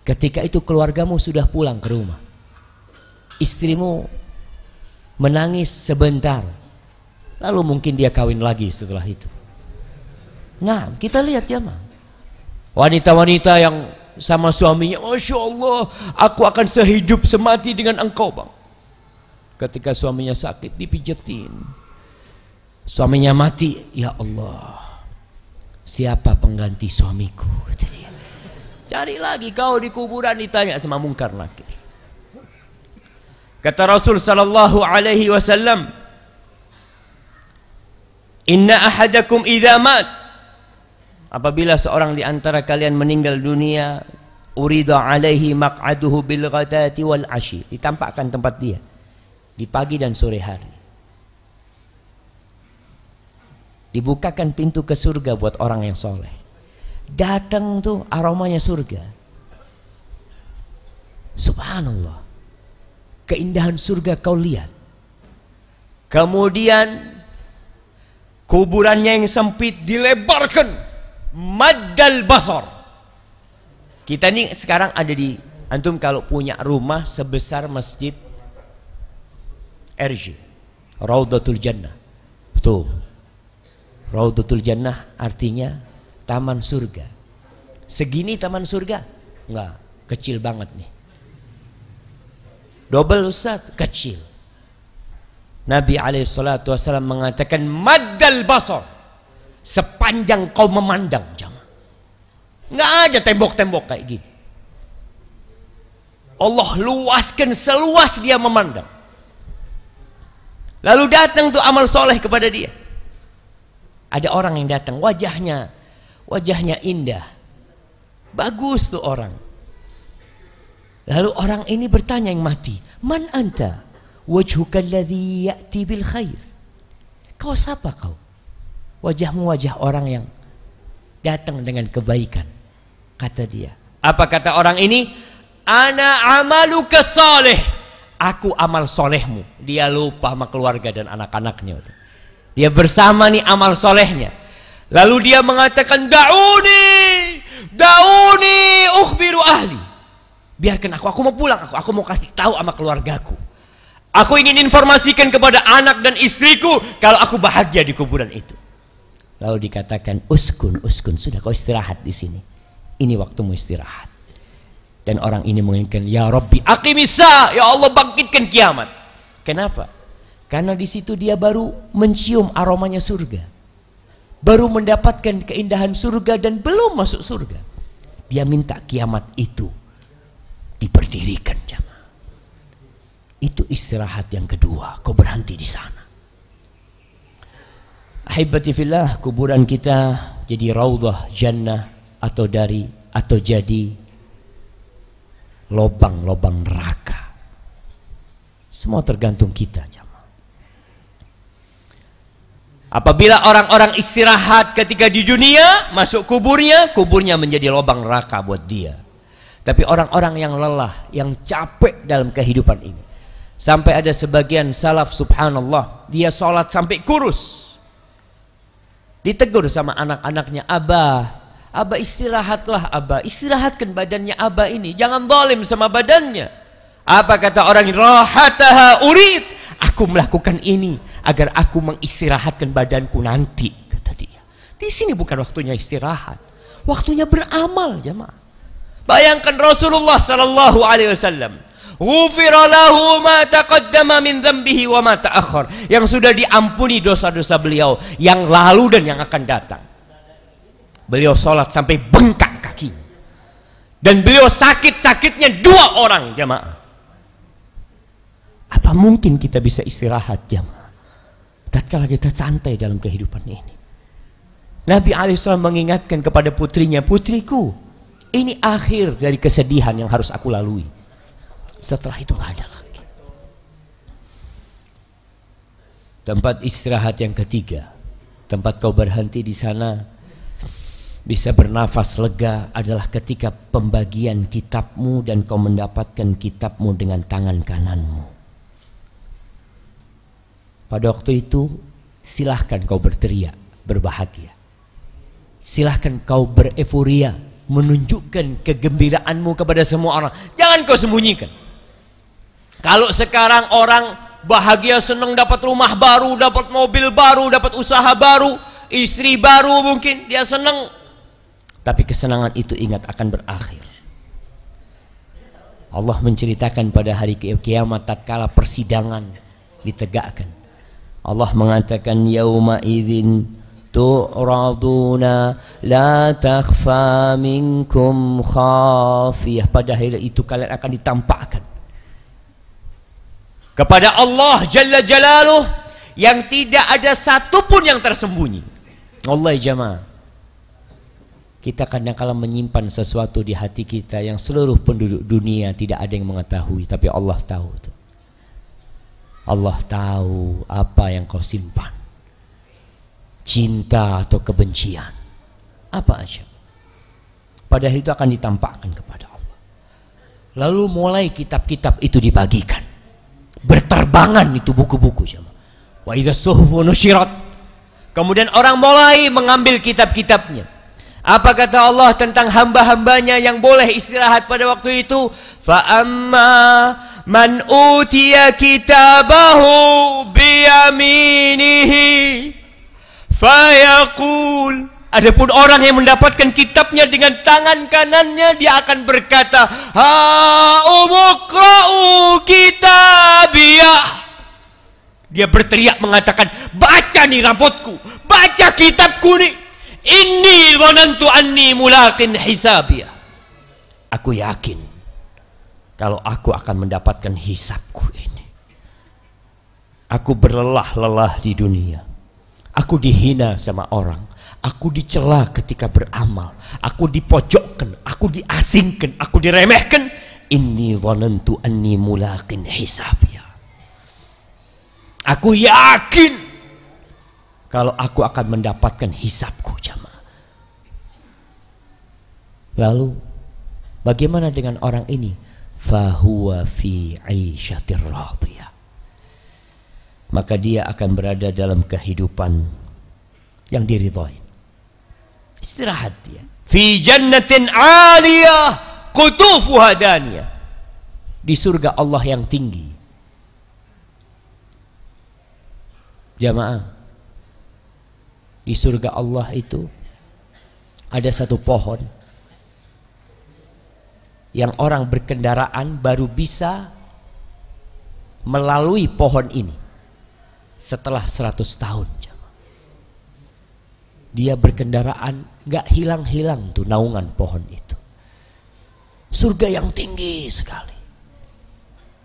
Ketika itu keluargamu sudah pulang ke rumah. Istrimu menangis sebentar, lalu mungkin dia kawin lagi setelah itu. Nah, kita lihat jamaah, wanita-wanita yang sama suaminya, Masya Allah, aku akan sehidup semati dengan engkau, bang. Ketika suaminya sakit, dipijetin. Suaminya mati, ya Allah, siapa pengganti suamiku? Kata dia. Cari lagi kau di kuburan, ditanya sama Mungkar Nakir. Kata Rasul sallallahu alaihi wasallam, inna ahadakum idza mat, apabila seorang di antara kalian meninggal dunia, urida alaihi maq'aduhu bil ghadati wal ashi, ditampakkan tempat dia di pagi dan sore hari. Dibukakan pintu ke surga buat orang yang soleh. Datang tuh aromanya surga. Subhanallah, keindahan surga kau lihat. Kemudian kuburannya yang sempit dilebarkan, maddal basar. Kita nih sekarang ada di, antum kalau punya rumah sebesar masjid RJ, Raudatul Jannah, betul. Raudatul Jannah artinya taman surga. Segini taman surga? Enggak, kecil banget nih. Double Ustaz, kecil. Nabi SAW mengatakan maddal basar, sepanjang kau memandang, jamaah. Nggak ada tembok-tembok kayak gini. Allah luaskan seluas dia memandang. Lalu datang tuh amal soleh kepada dia. Ada orang yang datang, wajahnya indah, bagus tuh orang. Lalu orang ini bertanya yang mati, man anta wajhuka alladhi ya'ti bil khair. Kau siapa kau? Wajahmu wajah orang yang datang dengan kebaikan. Kata dia. Apa kata orang ini? Ana amaluka salih. Aku amal solehmu. Dia lupa sama keluarga dan anak-anaknya. Dia bersama nih amal solehnya. Lalu dia mengatakan, Da'uni ukhbiru ahli. Biarkan aku mau pulang, aku mau kasih tahu sama keluargaku. Aku ingin informasikan kepada anak dan istriku kalau aku bahagia di kuburan itu. Lalu dikatakan, uskun, sudah kau istirahat di sini. Ini waktumu istirahat. Dan orang ini menginginkan, ya Rabbi aqimissa, ya Allah bangkitkan kiamat. Kenapa? Karena di situ dia baru mencium aromanya surga, baru mendapatkan keindahan surga dan belum masuk surga. Dia minta kiamat itu diberdirikan, jamaah. Itu istirahat yang kedua, kau berhenti di sana. Ahibati fillah, kuburan kita jadi raudhah jannah atau jadi lobang-lobang neraka. Semua tergantung kita, jamaah. Apabila orang-orang istirahat ketika di dunia, masuk kuburnya menjadi lobang neraka buat dia. Tapi orang-orang yang lelah, yang capek dalam kehidupan ini, sampai ada sebagian salaf subhanallah, dia sholat sampai kurus. Ditegur sama anak-anaknya, Abah istirahatlah Abah, istirahatkan badannya Abah ini, jangan zalim sama badannya. Apa kata orang, rahataha urid, aku melakukan ini agar aku mengistirahatkan badanku nanti, kata dia. Di sini bukan waktunya istirahat, waktunya beramal, jemaah. Bayangkan Rasulullah sallallahu alaihi wasallam, ghufira lahu ma taqaddama min dhanbihi wa ma ta'akhkhar, yang sudah diampuni dosa-dosa beliau yang lalu dan yang akan datang. Beliau sholat sampai bengkak kakinya, dan beliau sakit-sakitnya 2 orang, jamaah. Apa mungkin kita bisa istirahat, jamaah, tatkala kita santai dalam kehidupan ini? Nabi alaihissalam mengingatkan kepada putrinya, putriku, ini akhir dari kesedihan yang harus aku lalui. Setelah itu nggak ada lagi. Tempat istirahat yang ketiga, tempat kau berhenti di sana, bisa bernafas lega, adalah ketika pembagian kitabmu dan kau mendapatkan kitabmu dengan tangan kananmu. Pada waktu itu silahkan kau berteriak, berbahagia. Silahkan kau bereforia, menunjukkan kegembiraanmu kepada semua orang. Jangan kau sembunyikan. Kalau sekarang orang bahagia, senang dapat rumah baru, dapat mobil baru, dapat usaha baru, istri baru, mungkin dia senang. Tapi kesenangan itu ingat akan berakhir. Allah menceritakan pada hari kiamat tatkala persidangan ditegakkan. Allah mengatakan, yauma idzin tu'raduna la takhfa minkum khafiyah. Pada hari itu kalian akan ditampakkan kepada Allah Jalla Jalaluh yang tidak ada satupun yang tersembunyi. Wallahi jamaah, kita kadang-kala menyimpan sesuatu di hati kita yang seluruh penduduk dunia tidak ada yang mengetahui, tapi Allah tahu itu. Allah tahu apa yang kau simpan, cinta atau kebencian, apa aja. Pada hari itu akan ditampakkan kepada Allah. Lalu mulai kitab-kitab itu dibagikan, berterbangan itu buku-buku. Wa idza suhufu nusyirat. Kemudian orang mulai mengambil kitab-kitabnya. Apa kata Allah tentang hamba-hambanya yang boleh istirahat pada waktu itu? Fa amma man utiya kitabahu biyaminihi fayaqul. Adapun orang yang mendapatkan kitabnya dengan tangan kanannya, dia akan berkata, ha umqra'u kitabiyah. Dia berteriak mengatakan, baca nih rapotku, baca kitabku nih. Inni dhanantu anni mulaqin hisabiyah. Aku yakin kalau aku akan mendapatkan hisabku ini. Aku berlelah-lelah di dunia. Aku dihina sama orang. Aku dicela ketika beramal. Aku dipojokkan, aku diasingkan, aku diremehkan. Inni dhanantu anni mulaqin hisabiyah. Aku yakin kalau aku akan mendapatkan hisabku, jamaah. Lalu bagaimana dengan orang ini? Fahuwa fi 'aisyatir radiyah. Maka dia akan berada dalam kehidupan yang diridhai. Istirahat dia. Fi jannatin 'aliyah qutufuha daniyah. Di surga Allah yang tinggi. Jamaah, di surga Allah itu ada satu pohon yang orang berkendaraan baru bisa melalui pohon ini setelah 100 tahun. Dia berkendaraan, gak hilang-hilang tuh naungan pohon itu. Surga yang tinggi sekali.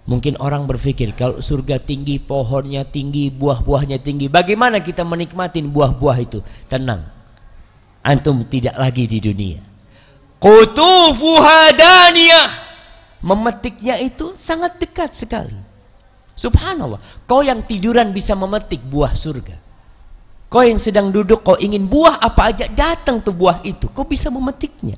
Mungkin orang berpikir kalau surga tinggi, pohonnya tinggi, buah-buahnya tinggi, bagaimana kita menikmatin buah-buah itu? Tenang, antum tidak lagi di dunia. Qutufuha daniyah, memetiknya itu sangat dekat sekali. Subhanallah, kau yang tiduran bisa memetik buah surga. Kau yang sedang duduk, kau ingin buah apa aja, datang tuh buah itu, kau bisa memetiknya.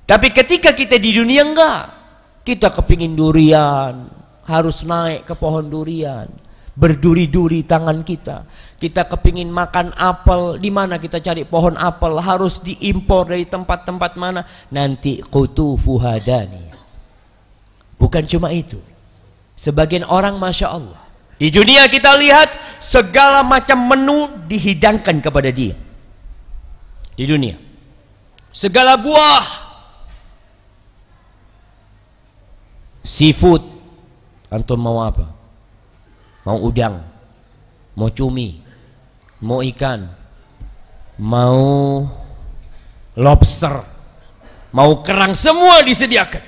Tapi ketika kita di dunia enggak. Kita kepingin durian, harus naik ke pohon durian, berduri-duri tangan kita. Kita kepingin makan apel, di mana kita cari pohon apel? Harus diimpor dari tempat-tempat mana? Nanti qutufuha daniyah. Bukan cuma itu. Sebagian orang Masya Allah, di dunia kita lihat segala macam menu dihidangkan kepada dia. Di dunia, segala buah, seafood, antum mau apa? Mau udang, mau cumi, mau ikan, mau lobster, mau kerang, semua disediakan.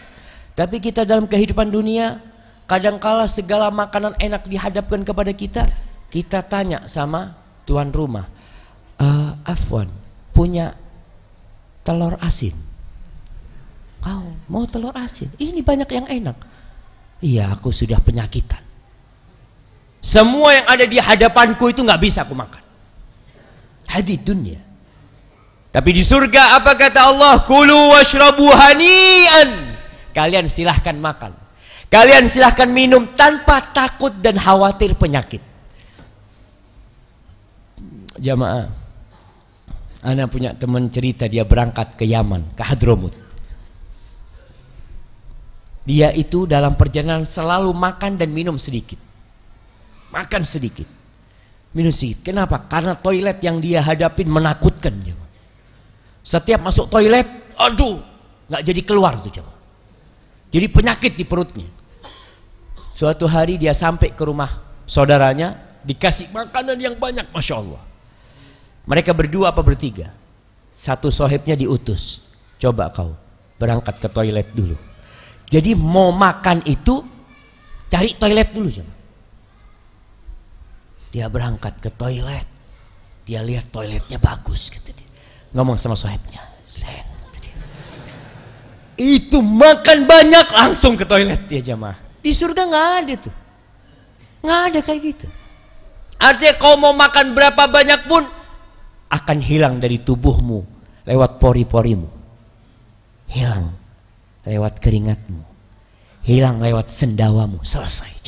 Tapi kita dalam kehidupan dunia, kadangkala segala makanan enak dihadapkan kepada kita. Kita tanya sama tuan rumah, Afwan, punya telur asin? Kau mau telur asin? Ini banyak yang enak. Iya, aku sudah penyakitan. Semua yang ada di hadapanku itu nggak bisa aku makan. Hadid dunia. Tapi di surga apa kata Allah? Kulu washrabu hani'an. Kalian silahkan makan. Kalian silahkan minum tanpa takut dan khawatir penyakit. Jamaah, ana punya teman cerita, dia berangkat ke Yaman, ke Hadramut. Dia itu dalam perjalanan selalu makan dan minum sedikit. Makan sedikit, minum sedikit. Kenapa? Karena toilet yang dia hadapin menakutkan. Setiap masuk toilet, aduh, nggak jadi keluar tuh, coba. Jadi penyakit di perutnya. Suatu hari dia sampai ke rumah saudaranya, dikasih makanan yang banyak, Masya Allah. Mereka berdua apa bertiga? Satu sohibnya diutus, coba kau berangkat ke toilet dulu. Jadi mau makan itu cari toilet dulu, coba. Dia berangkat ke toilet, dia lihat toiletnya bagus, gitu dia. Ngomong sama sohibnya, Sen, itu makan banyak langsung ke toilet dia, jamaah. Di surga nggak ada tuh, nggak ada kayak gitu. Artinya kau mau makan berapa banyak pun akan hilang dari tubuhmu lewat pori-porimu, hilang lewat keringatmu, hilang lewat sendawamu, selesai.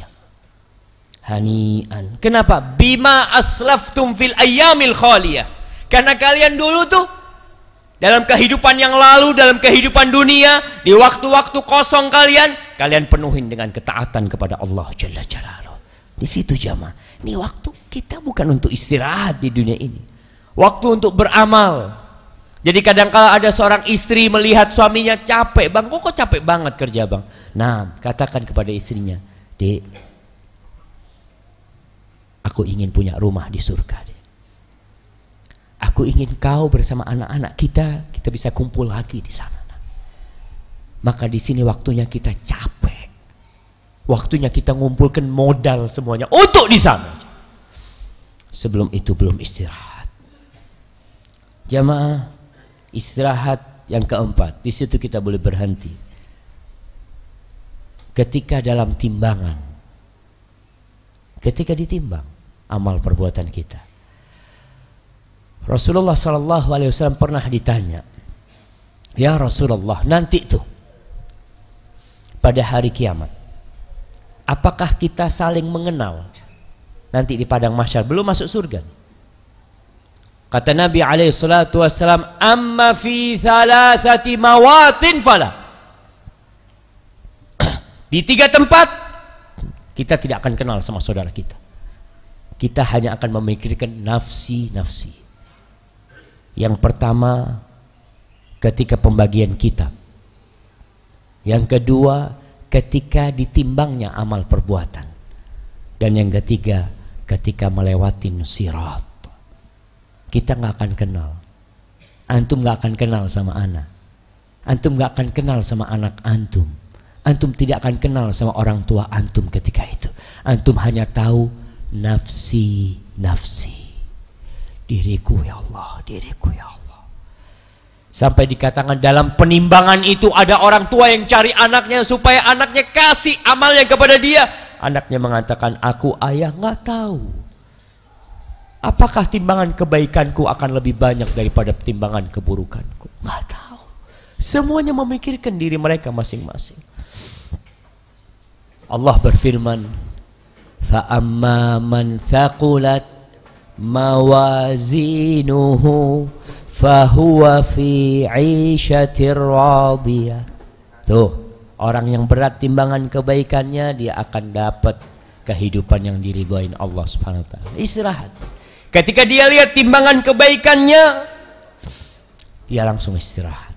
Hani'an. Kenapa? Bima aslaftum fil ayyamil khaliyah. Karena kalian dulu tuh dalam kehidupan yang lalu, dalam kehidupan dunia, di waktu-waktu kosong kalian penuhin dengan ketaatan kepada Allah Jalla Jalaluh. Di situ jamaah. Ini waktu kita bukan untuk istirahat di dunia ini. Waktu untuk beramal. Jadi kadang-kala ada seorang istri melihat suaminya capek, bang, kok capek banget kerja, bang. Nah, katakan kepada istrinya, Dek, aku ingin punya rumah di surga. Aku ingin kau bersama anak-anak kita bisa kumpul lagi di sana. Maka di sini waktunya kita capek. Waktunya kita ngumpulkan modal semuanya untuk di sana. Sebelum itu belum istirahat. Jamaah, istirahat yang keempat. Di situ kita boleh berhenti. Ketika dalam timbangan, ketika ditimbang amal perbuatan kita, Rasulullah SAW pernah ditanya, ya Rasulullah, nanti tuh pada hari kiamat, apakah kita saling mengenal nanti di padang mahsyar, belum masuk surga? Kata Nabi SAW, amma fi thalathati mawatin fala. Di 3 tempat kita tidak akan kenal sama saudara kita. Kita hanya akan memikirkan nafsi-nafsi. Yang pertama, ketika pembagian kitab. Yang kedua, ketika ditimbangnya amal perbuatan. Dan yang ketiga, ketika melewati sirat. Kita nggak akan kenal. Antum nggak akan kenal sama anak. Antum nggak akan kenal sama anak antum. Antum tidak akan kenal sama orang tua antum ketika itu. Antum hanya tahu nafsi, nafsi. Diriku ya Allah, diriku ya Allah. Sampai dikatakan dalam penimbangan itu ada orang tua yang cari anaknya supaya anaknya kasih amalnya kepada dia. Anaknya mengatakan, aku ayah nggak tahu. Apakah timbangan kebaikanku akan lebih banyak daripada timbangan keburukanku? Nggak tahu. Semuanya memikirkan diri mereka masing-masing. Allah berfirman, فَأَمَّا مَنْ ثَقُلَتْ مَوَازِينُهُ فَهُوَ فِي عِيشَةٍ رَاضِيَةٍ. Tuh, orang yang berat timbangan kebaikannya, dia akan dapat kehidupan yang diridhoin Allah Subhanahu wa taala. Istirahat. Ketika dia lihat timbangan kebaikannya, dia langsung istirahat.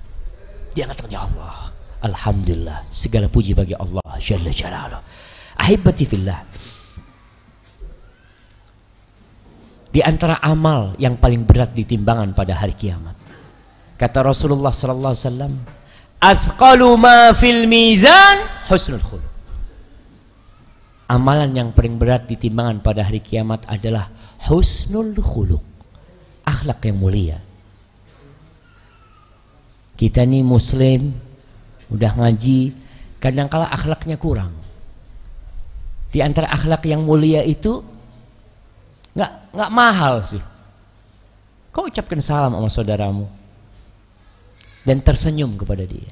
Dia mengatakan, ya Allah, alhamdulillah, segala puji bagi Allah Jalla Jalaluh. Ahibati fillah. Di antara amal yang paling berat di timbangan pada hari kiamat, kata Rasulullah sallallahu alaihi wasallam, athqalu ma fil mizan husnul khuluq. Amalan yang paling berat di timbangan pada hari kiamat adalah husnul khuluq, akhlak yang mulia. Kita nih muslim, udah ngaji, kadang-kala akhlaknya kurang. Di antara akhlak yang mulia itu nggak mahal sih. Kau ucapkan salam sama saudaramu dan tersenyum kepada dia.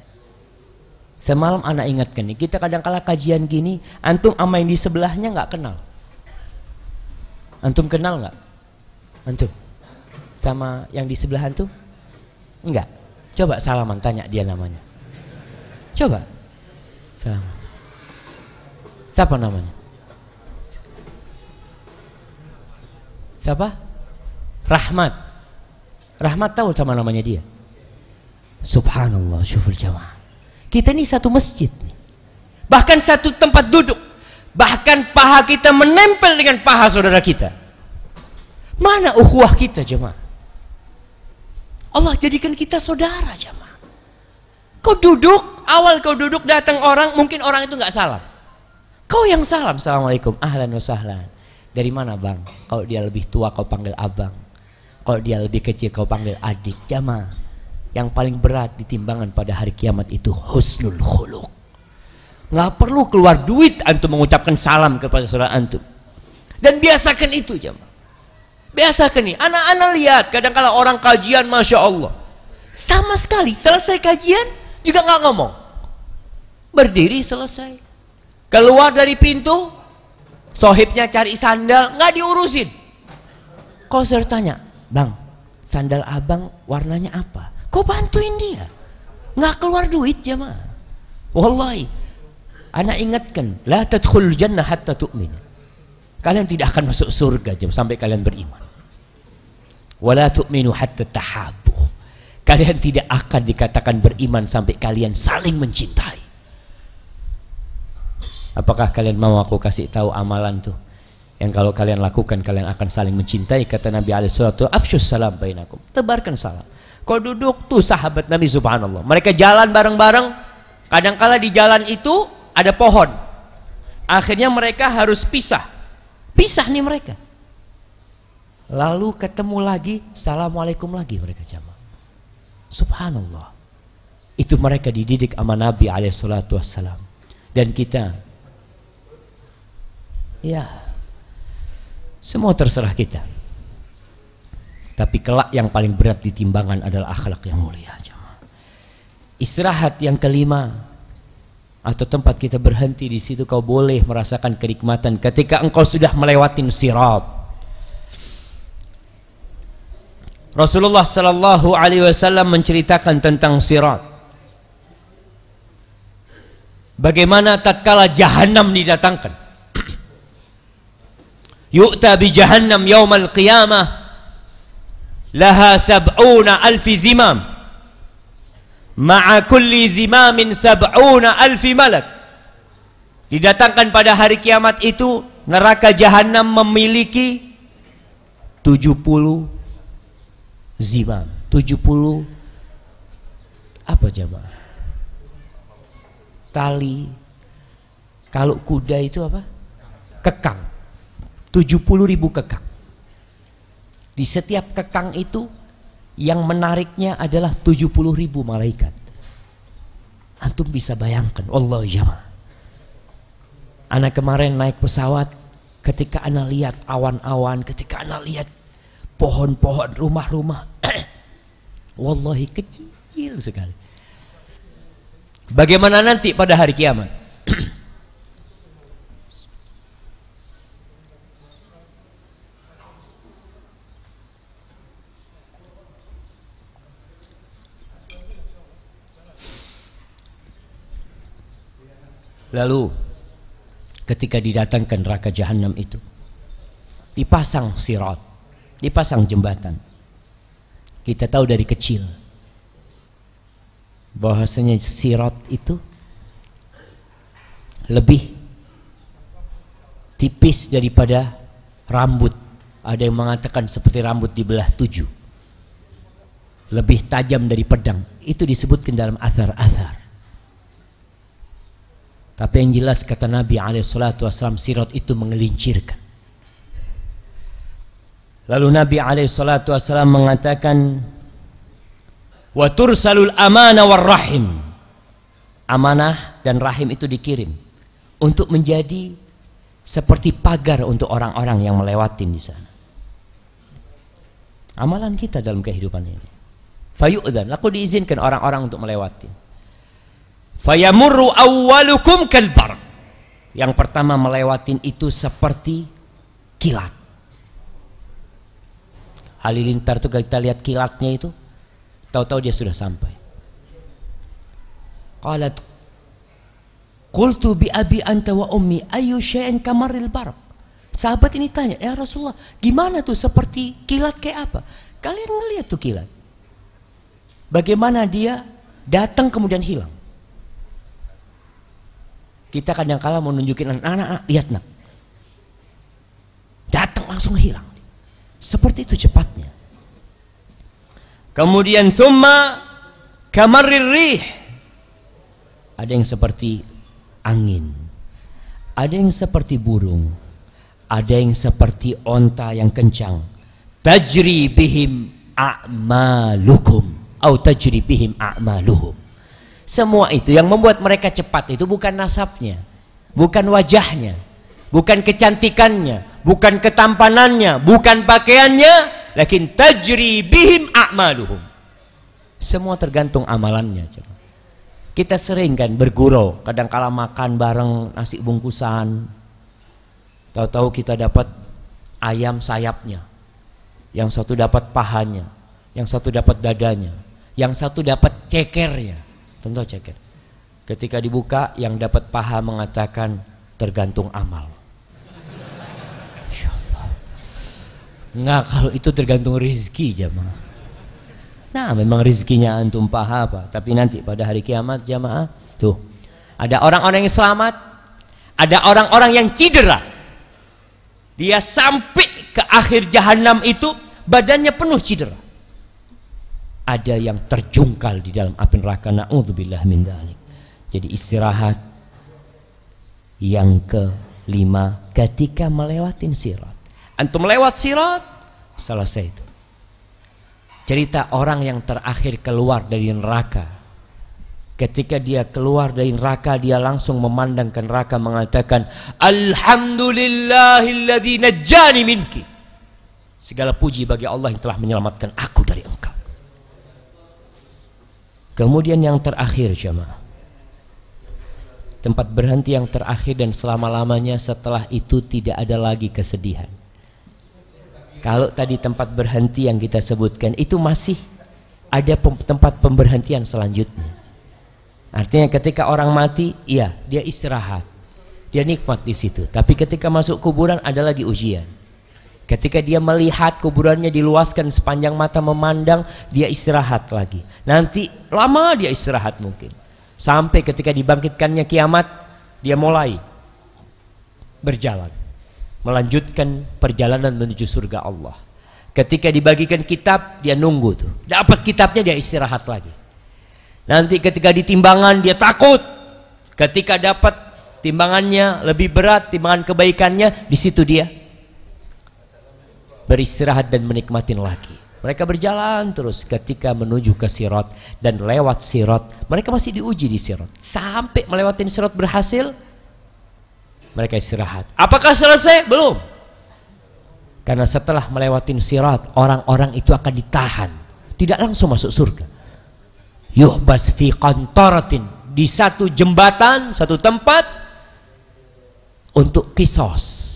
Semalam anak ingatkan nih, kita kadang-kala kajian gini, antum sama yang di sebelahnya nggak kenal. Antum kenal nggak? Antum sama yang di sebelah antum? Enggak. Coba salaman, tanya dia namanya. Coba salaman. Siapa namanya? Siapa? Rahmat. Rahmat tahu sama namanya dia? Subhanallah, syuful jamaah. Kita ini satu masjid nih. Bahkan satu tempat duduk. Bahkan paha kita menempel dengan paha saudara kita. Mana ukhuwah kita jemaah? Allah jadikan kita saudara jemaah. Kau duduk, awal kau duduk datang orang, mungkin orang itu nggak salam. Kau yang salam, assalamualaikum, ahlan wa sahlan. Dari mana bang? Kalau dia lebih tua kau panggil abang. Kalau dia lebih kecil kau panggil adik. Jamaah, yang paling berat di timbangan pada hari kiamat itu husnul khuluq. Nggak perlu keluar duit antum mengucapkan salam kepada saudara antum. Dan biasakan itu jamaah. Biasakan nih, anak-anak lihat kadang-kala orang kajian Masya Allah sama sekali selesai kajian juga nggak ngomong, berdiri selesai, keluar dari pintu, sohibnya cari sandal nggak diurusin. Kau sering tanya, bang, sandal abang warnanya apa? Kau bantuin dia, nggak keluar duit jamaah. Wallahi, anak ingatkan, la tadkhul jannah hatta tu'min. Kalian tidak akan masuk surga sampai kalian beriman. Wala tu'minu hatta tahabbu. Kalian tidak akan dikatakan beriman sampai kalian saling mencintai. Apakah kalian mau aku kasih tahu amalan tuh yang kalau kalian lakukan kalian akan saling mencintai? Kata Nabi alaihi salatu afsyus salam bainakum. Tebarkan salam. Kau duduk tuh sahabat Nabi subhanallah. Mereka jalan bareng-bareng. Kadang-kala di jalan itu ada pohon. Akhirnya mereka harus pisah. Pisah nih mereka. Lalu ketemu lagi, assalamualaikum lagi mereka jamaah. Subhanallah. Itu mereka dididik sama Nabi alaihissalatu wassalam. Dan kita, ya, semua terserah kita. Tapi kelak yang paling berat di timbangan adalah akhlak yang mulia jamaah. Istirahat yang kelima, atau tempat kita berhenti di situ, kau boleh merasakan kenikmatan ketika engkau sudah melewati sirat. Rasulullah sallallahu alaihi wasallam menceritakan tentang sirat. Bagaimana tatkala jahannam didatangkan. Yu'ta bi jahannam yaumal qiyamah laha 70,000 zimam. Ma'a kulli zimamin 70,000 malak. Didatangkan pada hari kiamat itu, neraka jahanam memiliki 70 zimam. 70 apa jemaah? Tali Kalau kuda itu apa? Kekang. 70.000 kekang. Di setiap kekang itu yang menariknya adalah 70.000 malaikat. Antum bisa bayangkan, Allah jamaah. Anak kemarin naik pesawat, ketika anak lihat awan-awan, ketika anak lihat pohon-pohon, rumah-rumah, wallahi kecil sekali. Bagaimana nanti pada hari kiamat? Lalu ketika didatangkan neraka jahanam itu, dipasang sirat, dipasang jembatan. Kita tahu dari kecil bahwasanya sirat itu lebih tipis daripada rambut. Ada yang mengatakan seperti rambut dibelah 7. Lebih tajam dari pedang. Itu disebutkan dalam athar-athar. Tapi yang jelas kata Nabi SAW, sirat itu mengelincirkan. Lalu Nabi SAW mengatakan, wa tursalul amanah war rahim. Amanah dan rahim itu dikirim untuk menjadi seperti pagar untuk orang-orang yang melewatin di sana. Amalan kita dalam kehidupan ini. Fayu'dzan, aku diizinkan orang-orang untuk melewati. Fayamurru awwalukum kalbar. Yang pertama melewatin itu seperti kilat. Halilintar itu kita lihat kilatnya itu, tahu-tahu dia sudah sampai. Qalat qultu bi abi anta wa ummi ayu syai'in kamaril barq. Sahabat ini tanya, ya Rasulullah, gimana tuh seperti kilat kayak apa? Kalian ngelihat tuh kilat. Bagaimana dia datang kemudian hilang. Kita kadang-kala mau nunjukin anak-anak, lihat nak, datang langsung hilang. Seperti itu cepatnya. Kemudian thumma kamarir rih. Ada yang seperti angin, ada yang seperti burung, ada yang seperti onta yang kencang. Tajri bihim a'malukum atau tajri bihim a'maluhum. Semua itu yang membuat mereka cepat itu bukan nasabnya, bukan wajahnya, bukan kecantikannya, bukan ketampanannya, bukan pakaiannya, lakin tajri bihim a'maluhum. Semua tergantung amalannya. Kita sering kan bergurau, kadang-kala makan bareng nasi bungkusan, tahu-tahu kita dapat ayam sayapnya, yang satu dapat pahanya, yang satu dapat dadanya, yang satu dapat cekernya. Tentu ceker. Ketika dibuka, yang dapat paha mengatakan tergantung amal. Enggak, kalau itu tergantung rezeki jamaah. Nah, memang rezekinya antum paha apa, tapi nanti pada hari kiamat jamaah, tuh ada orang-orang yang selamat, ada orang-orang yang cedera. Dia sampai ke akhir jahanam itu badannya penuh cedera. Ada yang terjungkal di dalam api neraka, na'udzubillah min dzalik. Jadi istirahat. Yang kelima, ketika melewatin sirat. Antum melewat sirat, selesai itu. Cerita orang yang terakhir keluar dari neraka. Ketika dia keluar dari neraka, dia langsung memandang ke neraka mengatakan, alhamdulillahilladzi najjani minki. Segala puji bagi Allah yang telah menyelamatkan aku dari engkau. Kemudian yang terakhir jamaah, tempat berhenti yang terakhir dan selama-lamanya, setelah itu tidak ada lagi kesedihan. Kalau tadi tempat berhenti yang kita sebutkan itu masih ada tempat pemberhentian selanjutnya. Artinya ketika orang mati, iya dia istirahat, dia nikmat di situ. Tapi ketika masuk kuburan ada lagi ujian. Ketika dia melihat kuburannya diluaskan sepanjang mata memandang, dia istirahat lagi. Nanti lama dia istirahat mungkin. Sampai ketika dibangkitkannya kiamat, dia mulai berjalan. Melanjutkan perjalanan menuju surga Allah. Ketika dibagikan kitab, dia nunggu tuh. Dapat kitabnya, dia istirahat lagi. Nanti ketika ditimbangan, dia takut. Ketika dapat timbangannya lebih berat, timbangan kebaikannya, di situ dia beristirahat dan menikmatin lagi. Mereka berjalan terus ketika menuju ke Sirat, dan lewat Sirat, mereka masih diuji di Sirat. Sampai melewatin Sirat berhasil, mereka istirahat. Apakah selesai? Belum. Karena setelah melewatin Sirat, orang-orang itu akan ditahan, tidak langsung masuk surga. Yuhbas fi qantaratin, di satu jembatan, satu tempat untuk kisos.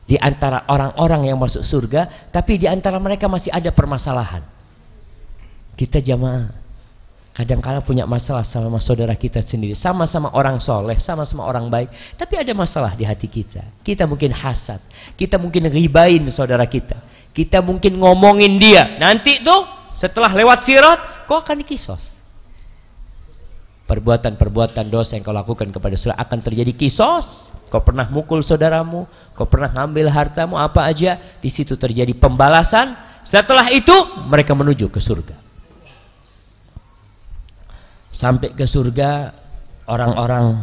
Di antara orang-orang yang masuk surga, tapi di antara mereka masih ada permasalahan. Kita jamaah kadang-kala punya masalah sama saudara kita sendiri, sama-sama orang soleh, sama-sama orang baik, tapi ada masalah di hati kita. Kita mungkin hasad, kita mungkin ribain saudara kita, kita mungkin ngomongin dia. Nanti tuh setelah lewat Sirat, kau akan dikisos. Perbuatan-perbuatan dosa yang kau lakukan kepada saudara akan terjadi kisos. Kau pernah mukul saudaramu, kau pernah ngambil hartamu, apa aja, di situ terjadi pembalasan. Setelah itu mereka menuju ke surga. Sampai ke surga, orang-orang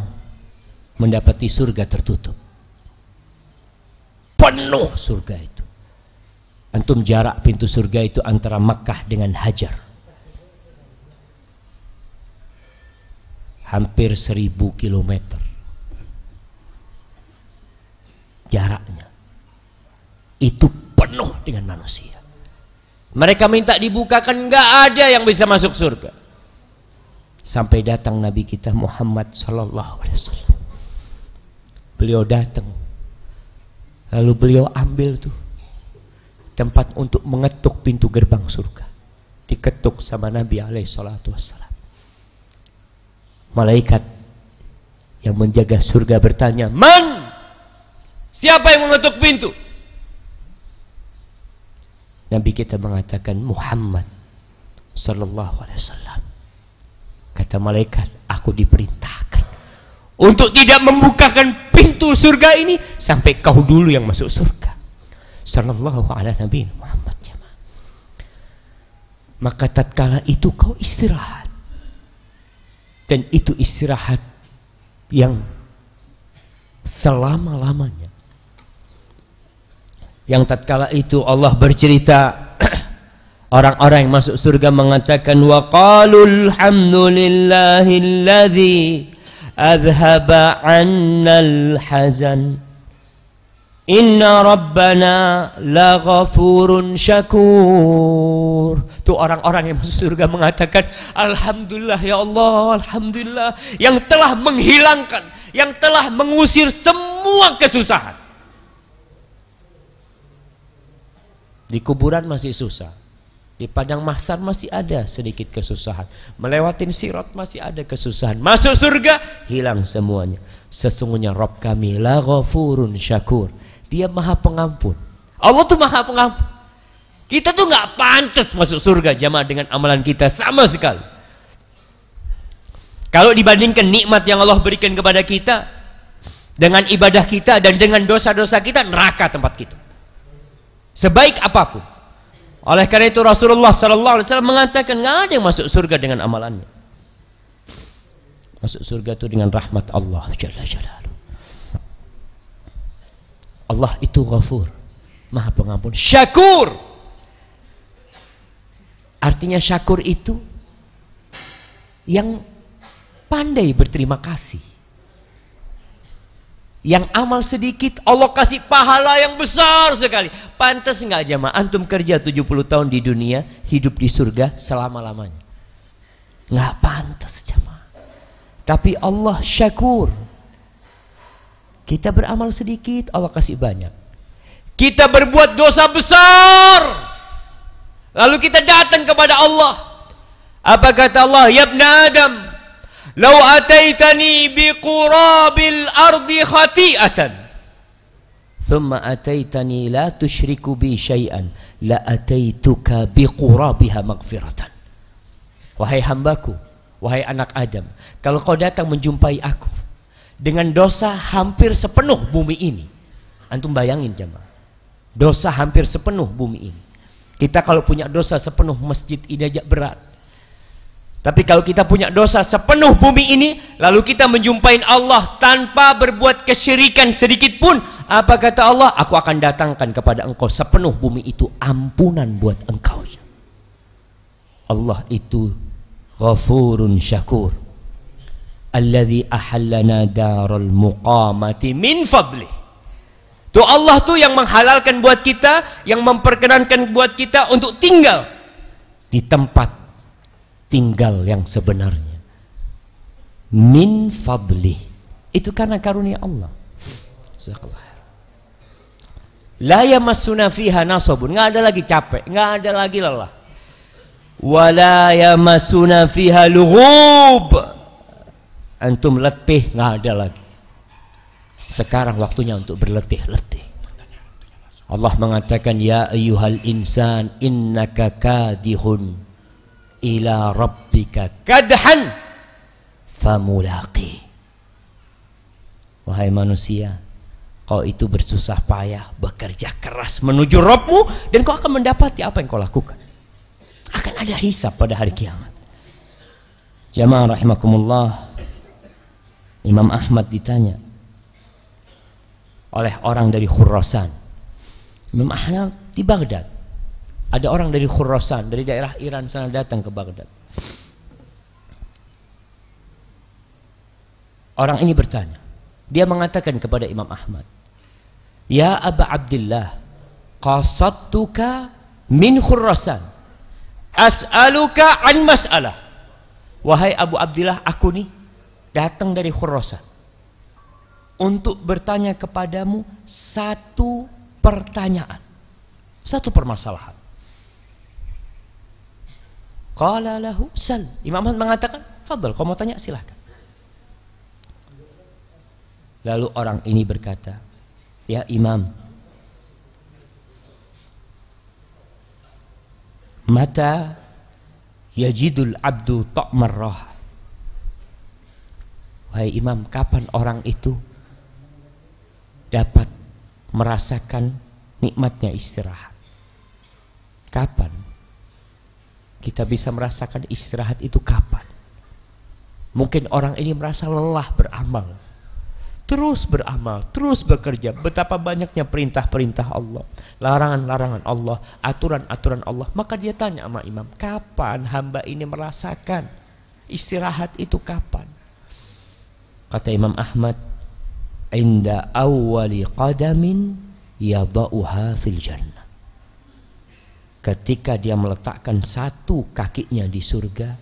mendapati surga tertutup. Penuh surga itu. Antum jarak pintu surga itu antara Makkah dengan Hajar. Hampir 1000 kilometer jaraknya. Itu penuh dengan manusia. Mereka minta dibukakan, nggak ada yang bisa masuk surga. Sampai datang Nabi kita Muhammad sallallahu alaihi wasallam. Beliau datang, lalu beliau ambil tuh tempat untuk mengetuk pintu gerbang surga. Diketuk sama Nabi alaihi salatu wassalam. Malaikat yang menjaga surga bertanya, "Man? Siapa yang mengetuk pintu?" Nabi kita mengatakan, "Muhammad sallallahu alaihi wasallam." Kata malaikat, "Aku diperintahkan untuk tidak membukakan pintu surga ini sampai kau dulu yang masuk surga." Sallallahu alaihi Nabi Muhammad. Maka tatkala itu kau istirahat, dan itu istirahat yang selama-lamanya. Yang tatkala itu Allah bercerita, orang-orang yang masuk surga mengatakan, wa qalul hamdulillahilladzi adhaba 'annal hazan inna rabbana laghafurun syakur. Tuh orang-orang yang masuk surga mengatakan, alhamdulillah ya Allah, alhamdulillah yang telah menghilangkan, yang telah mengusir semua kesusahan. Di kuburan masih susah, di padang mahsyar masih ada sedikit kesusahan, melewatin Sirat masih ada kesusahan, masuk surga hilang semuanya. Sesungguhnya Rabb kami laghafurun syakur, Dia maha pengampun. Allah tuh maha pengampun. Kita tuh nggak pantas masuk surga jamaah dengan amalan kita sama sekali. Kalau dibandingkan nikmat yang Allah berikan kepada kita dengan ibadah kita dan dengan dosa-dosa kita, neraka tempat kita. Sebaik apapun. Oleh karena itu Rasulullah sallallahu alaihi wasallam mengatakan, nggak ada yang masuk surga dengan amalannya. Masuk surga itu dengan rahmat Allah jalla jalaluhu. Allah itu Ghafur, maha pengampun. Syakur, artinya syakur itu yang pandai berterima kasih, yang amal sedikit Allah kasih pahala yang besar sekali. Pantas nggak jamaah antum kerja 70 tahun di dunia, hidup di surga selama-lamanya? Nggak pantas jamaah. Tapi Allah syakur. Kita beramal sedikit, Allah kasih banyak. Kita berbuat dosa besar, lalu kita datang kepada Allah. Apa kata Allah? Ya ibn Adam, law ataitani biqurabil ardi khati'atan thumma ataitani la tusyriku bi syai'an la ataituka biqurabiha maghfiratan. Wahai hambaku, wahai anak Adam, kalau kau datang menjumpai aku dengan dosa hampir sepenuh bumi ini, antum bayangin jemaah, dosa hampir sepenuh bumi ini. Kita kalau punya dosa sepenuh masjid ini aja berat. Tapi kalau kita punya dosa sepenuh bumi ini, lalu kita menjumpai Allah tanpa berbuat kesyirikan sedikit pun, apa kata Allah? Aku akan datangkan kepada engkau sepenuh bumi itu ampunan buat engkau. Allah itu Ghafurun Syakur, alladzi ahallana daral muqamati min fadlih. Tuh Allah tuh yang menghalalkan buat kita, yang memperkenankan buat kita untuk tinggal di tempat tinggal yang sebenarnya. Min fadlih, itu karena karunia Allah. La yamassuna fiha nasabun, nggak ada lagi capek, nggak ada lagi lelah. Wala yamassuna fiha lughub, antum letih nggak ada lagi. Sekarang waktunya untuk berletih-letih. Allah mengatakan, ya ayyuhal insan innaka kadihun ila rabbika kadhan famulaqi. Wahai manusia, kau itu bersusah payah, bekerja keras menuju Rabbmu, dan kau akan mendapati apa yang kau lakukan. Akan ada hisab pada hari kiamat. Jamaah rahimakumullah, Imam Ahmad ditanya oleh orang dari Khurasan. Imam Ahmad di Baghdad, ada orang dari Khurasan, dari daerah Iran sana datang ke Baghdad. Orang ini bertanya, dia mengatakan kepada Imam Ahmad, ya Aba Abdillah, qasadtuka min Khurasan, as'aluka an mas'alah. Wahai Abu Abdillah, aku nih datang dari Khurasan untuk bertanya kepadamu satu pertanyaan, satu permasalahan. Qala lahu sal. Imam Ahmad mengatakan, fadhal, kau mau tanya silahkan. Lalu orang ini berkata, ya Imam, mata yajidul abdu ta'mar raha. Wahai Imam, kapan orang itu dapat merasakan nikmatnya istirahat? Kapan kita bisa merasakan istirahat itu? Kapan? Mungkin orang ini merasa lelah beramal, terus beramal, terus bekerja. Betapa banyaknya perintah-perintah Allah, larangan-larangan Allah, aturan-aturan Allah. Maka dia tanya sama Imam, kapan hamba ini merasakan istirahat itu, kapan? Kata Imam Ahmad, inda awwali qadamin yada'uha fil jannah. Ketika dia meletakkan satu kakinya di surga,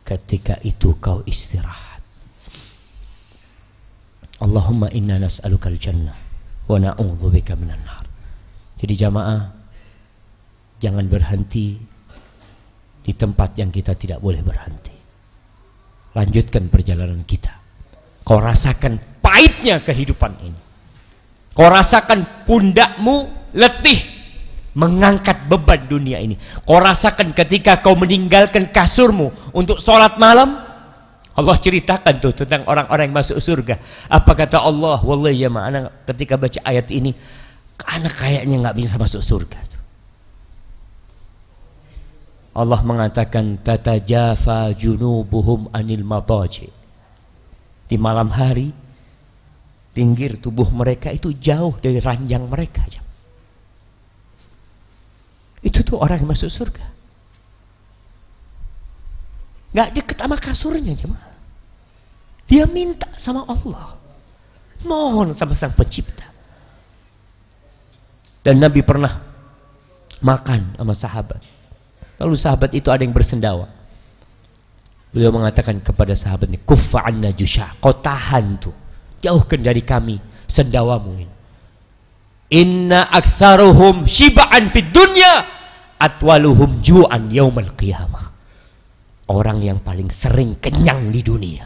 ketika itu kau istirahat. Allahumma inna nas'alukal jannah wa na'udzubika minan nar. Jadi jamaah, jangan berhenti di tempat yang kita tidak boleh berhenti. Lanjutkan perjalanan kita. Kau rasakan pahitnya kehidupan ini. Kau rasakan pundakmu letih mengangkat beban dunia ini. Kau rasakan ketika kau meninggalkan kasurmu untuk sholat malam. Allah ceritakan tuh tentang orang-orang yang masuk surga. Apa kata Allah? Wallahi ya ma'ana, ketika baca ayat ini, anak kayaknya nggak bisa masuk surga tuh. Allah mengatakan, tatajafa junubuhum anil madaji. Di malam hari, pinggir tubuh mereka itu jauh dari ranjang mereka. Itu tuh orang yang masuk surga. Gak deket sama kasurnya jemaah. Dia minta sama Allah, mohon sama sang pencipta. Dan Nabi pernah makan sama sahabat. Lalu sahabat itu ada yang bersendawa. Beliau mengatakan kepada sahabatnya, kuffa anna jusha, kau tahan tuh, jauhkan dari kami sendawamu ini. Inna aktsaruhum shiba'an fid dunya atwaluhum ju'an yaumal qiyamah. Orang yang paling sering kenyang di dunia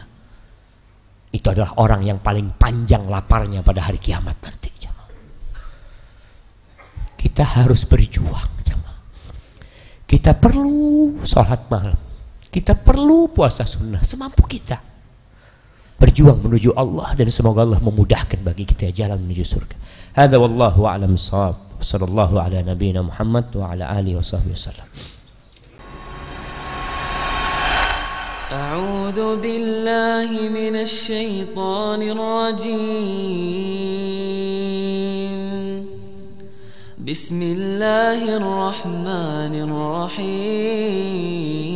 itu adalah orang yang paling panjang laparnya pada hari kiamat nanti. Kita harus berjuang. Kita perlu sholat malam, kita perlu puasa sunnah semampu kita. Berjuang menuju Allah, dan semoga Allah memudahkan bagi kita jalan menuju surga. Hadza wallahu a'lam bissawab. Sallallahu ala nabiyyina Muhammad wa ala alihi washabbihi wasallam. أعوذ بالله من الشيطان الرجيم. بسم الله الرحمن الرحيم.